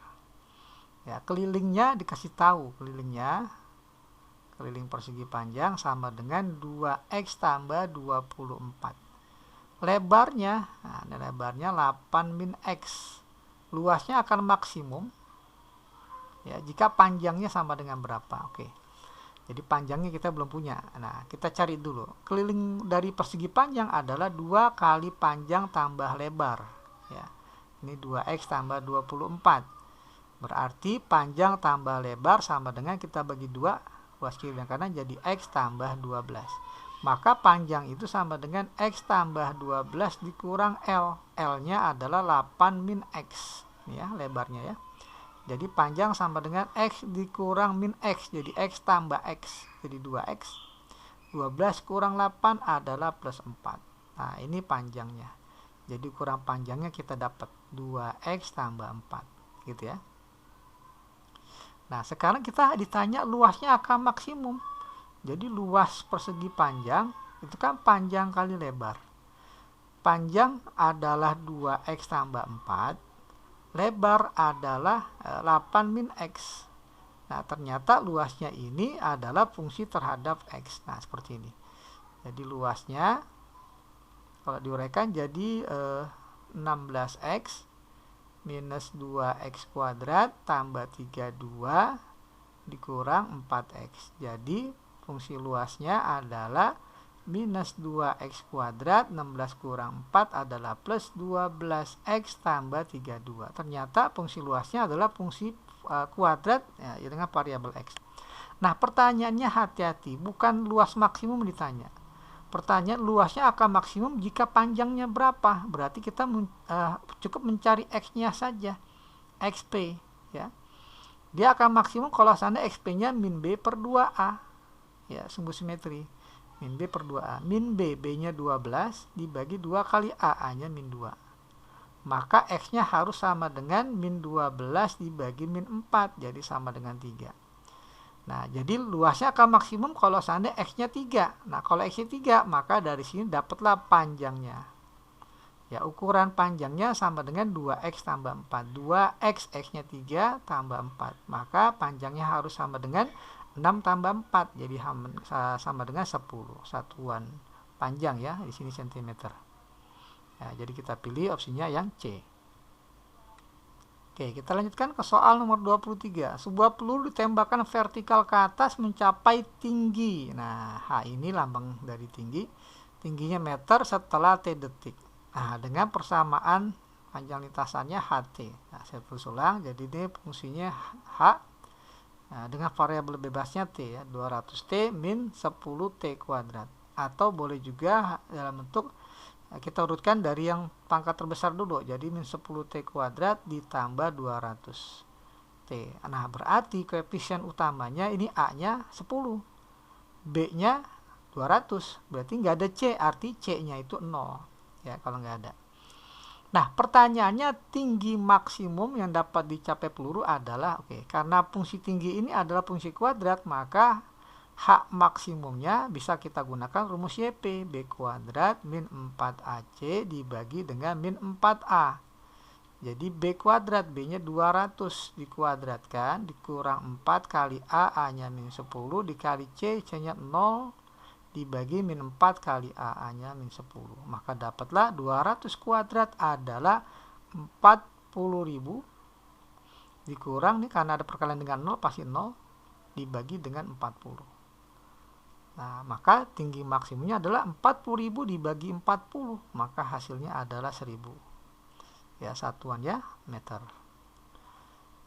S1: Ya, kelilingnya dikasih tahu. Keliling persegi panjang sama dengan 2X tambah 24. lebarnya, nah ini lebarnya 8 min X. Luasnya akan maksimum ya jika panjangnya sama dengan berapa. Oke. Jadi panjangnya kita belum punya. Nah, kita cari dulu. Keliling dari persegi panjang adalah 2 kali panjang tambah lebar. Ya. Ini 2X tambah 24. Berarti panjang tambah lebar sama dengan kita bagi 2, luas kiri dan kanan jadi X tambah 12. Maka panjang itu sama dengan X tambah 12 dikurang L. L-nya adalah 8 min X. Ini ya, lebarnya ya. Jadi panjang sama dengan X dikurang min X. Jadi X tambah X. Jadi 2X. 12 kurang 8 adalah plus 4. Nah ini panjangnya. Jadi kurang panjangnya kita dapat 2X tambah 4. Gitu ya. Nah sekarang kita ditanya luasnya akan maksimum. Jadi luas persegi panjang itu kan panjang kali lebar. Panjang adalah 2X tambah 4. Lebar adalah 8 min X. Nah ternyata luasnya ini adalah fungsi terhadap X. Nah seperti ini. Jadi luasnya kalau diuraikan jadi 16X minus 2X kuadrat tambah 32 dikurang 4X. Jadi fungsi luasnya adalah minus 2X kuadrat, 16 kurang 4 adalah plus 12X tambah 32. Ternyata fungsi luasnya adalah fungsi kuadrat ya, dengan variabel X. Nah pertanyaannya hati-hati, bukan luas maksimum ditanya. Pertanyaan luasnya akan maksimum jika panjangnya berapa. Berarti kita cukup mencari X-nya saja, XP ya. Dia akan maksimum kalau seandainya XP-nya min B per 2A ya, sumbu simetri. Min B per 2A. Min B, B-nya 12 dibagi 2 kali A, A-nya min 2. Maka X-nya harus sama dengan min 12 dibagi min 4. Jadi sama dengan 3. Nah, jadi luasnya akan maksimum kalau seandainya X-nya 3. Nah, kalau X-nya 3, maka dari sini dapatlah panjangnya. Ya, ukuran panjangnya sama dengan 2X tambah 4. 2X, X-nya 3 tambah 4. Maka panjangnya harus sama dengan 6 tambah 4 jadi sama dengan 10 satuan panjang ya, di sini cm. Ya, jadi kita pilih opsinya yang C. Oke, kita lanjutkan ke soal nomor 23. Sebuah peluru ditembakkan vertikal ke atas mencapai tinggi. Nah, H ini lambang dari tinggi. Tingginya meter setelah T detik. Nah, dengan persamaan panjang lintasannya HT. Nah, saya tulis ulang. Jadi ini fungsinya H. Nah, dengan variabel bebasnya T ya, 200T min 10T kuadrat. Atau boleh juga dalam bentuk kita urutkan dari yang pangkat terbesar dulu. Jadi min 10T kuadrat ditambah 200T. Nah berarti koefisien utamanya ini A-nya 10. B-nya 200. Berarti nggak ada C. Arti C-nya itu 0. Ya kalau nggak ada. Nah, pertanyaannya tinggi maksimum yang dapat dicapai peluru adalah, karena fungsi tinggi ini adalah fungsi kuadrat, maka H maksimumnya bisa kita gunakan rumus YP, B kuadrat min 4AC dibagi dengan min 4A. Jadi B kuadrat, B-nya 200 dikuadratkan, dikurang 4 kali A, A-nya min 10, dikali C, C-nya 0, dibagi min 4 kali A-nya min 10. Maka dapatlah 200 kuadrat adalah 40.000 dikurang nih karena ada perkalian dengan 0 pasti 0 dibagi dengan 40. Nah, maka tinggi maksimumnya adalah 40.000 dibagi 40. Maka hasilnya adalah 1000. Ya, satuannya meter.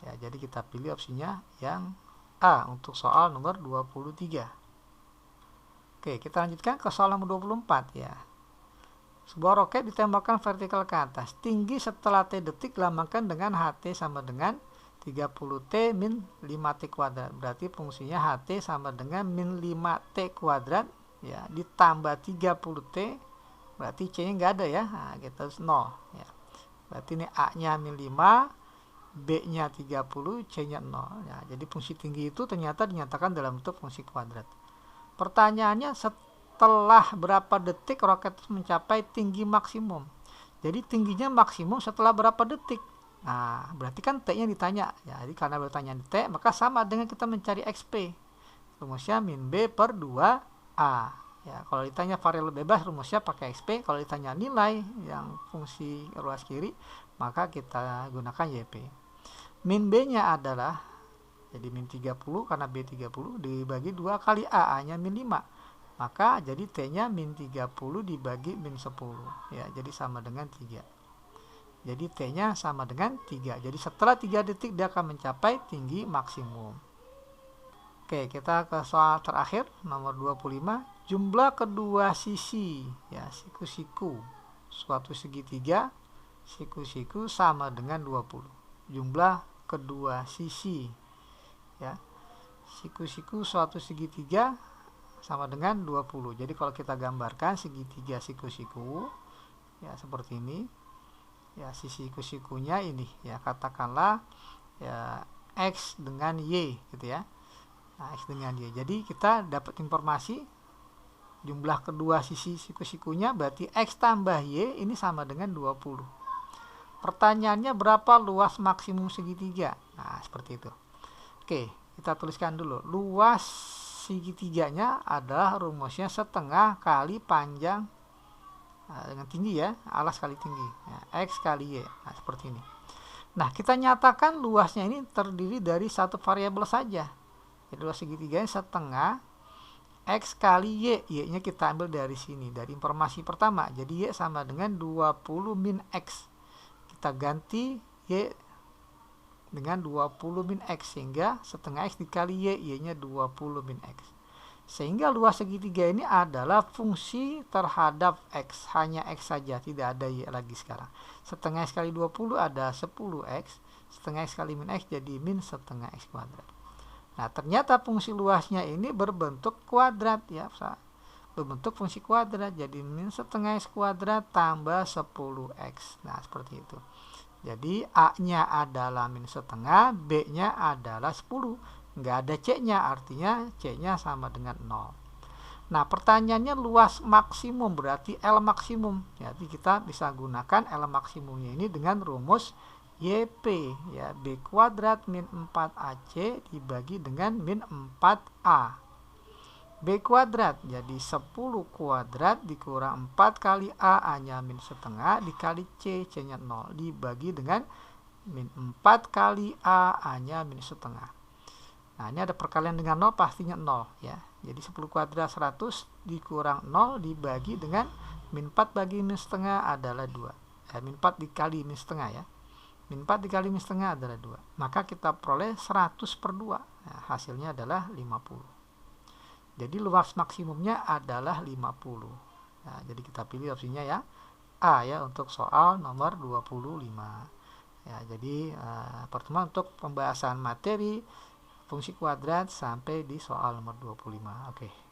S1: Ya, jadi kita pilih opsinya yang A untuk soal nomor 23. Oke, kita lanjutkan ke soal nomor 24 ya. Sebuah roket ditembakkan vertikal ke atas. Tinggi setelah T detik lambangkan dengan HT sama dengan 30T min 5T kuadrat. Berarti fungsinya HT sama dengan min 5T kuadrat ya, ditambah 30T. Berarti C-nya nggak ada ya. Nah, kita harus 0 ya. Berarti ini A-nya min 5, B-nya 30, C-nya 0 ya. Jadi fungsi tinggi itu ternyata dinyatakan dalam bentuk fungsi kuadrat. Pertanyaannya setelah berapa detik roket mencapai tinggi maksimum. Jadi tingginya maksimum setelah berapa detik. Nah, berarti kan T-nya ditanya. Ya, jadi karena bertanya di T, maka sama dengan kita mencari XP. Rumusnya min B per 2A. Ya, kalau ditanya variabel bebas rumusnya pakai XP, kalau ditanya nilai yang fungsi ruas kiri maka kita gunakan YP. Min B-nya adalah jadi min 30 karena B 30 dibagi 2 kali A nya min 5. Maka jadi T-nya min 30 dibagi min 10 ya, jadi sama dengan 3. Jadi T-nya sama dengan 3. Jadi setelah 3 detik dia akan mencapai tinggi maksimum. Oke, kita ke soal terakhir nomor 25. Jumlah kedua sisi ya siku-siku suatu segitiga siku-siku sama dengan 20. Jumlah kedua sisi ya siku-siku suatu segitiga sama dengan 20. Jadi kalau kita gambarkan segitiga siku-siku ya seperti ini. Ya, sisi siku-sikunya ini ya katakanlah ya X dengan Y gitu ya. Nah, X dengan Y. Jadi kita dapat informasi jumlah kedua sisi siku-sikunya berarti X tambah Y ini sama dengan 20. Pertanyaannya berapa luas maksimum segitiga? Nah, seperti itu. Oke, kita tuliskan dulu. Luas segitiganya adalah rumusnya setengah kali panjang dengan tinggi ya, alas kali tinggi ya, X kali Y. Nah, seperti ini. Nah, kita nyatakan luasnya ini terdiri dari satu variabel saja. Jadi luas segitiganya setengah X kali Y. Y-nya kita ambil dari sini, dari informasi pertama. Jadi Y sama dengan 20 min X. Kita ganti Y dengan 20 min X, sehingga setengah X dikali Y, Y-nya 20 min X. Sehingga luas segitiga ini adalah fungsi terhadap X. Hanya X saja, tidak ada Y lagi sekarang. Setengah X kali 20 ada 10X. Setengah X kali min X jadi min setengah X kuadrat. Nah, ternyata fungsi luasnya ini berbentuk kuadrat ya, berbentuk fungsi kuadrat, jadi min setengah X kuadrat tambah 10X. Nah, seperti itu. Jadi A-nya adalah min setengah, B-nya adalah 10. Nggak ada C-nya, artinya C-nya sama dengan 0. Nah, pertanyaannya luas maksimum berarti L maksimum. Jadi kita bisa gunakan L maksimumnya ini dengan rumus YP ya, B kuadrat min 4AC dibagi dengan min 4A. B kuadrat jadi 10 kuadrat dikurang 4 kali A nya min setengah dikali C nya 0 dibagi dengan min 4 kali A nya min setengah. Nah, ini ada perkalian dengan 0 pastinya 0 ya. Jadi 10 kuadrat 100 dikurang 0 dibagi dengan min 4 bagi min setengah adalah 2. Min 4 dikali min setengah ya. Min 4 dikali min setengah adalah 2. Maka kita peroleh 100 per 2. Nah, hasilnya adalah 50. Jadi luas maksimumnya adalah 50. Nah, jadi kita pilih opsinya ya A ya untuk soal nomor 25. Ya, jadi pertemuan untuk pembahasan materi fungsi kuadrat sampai di soal nomor 25. Oke.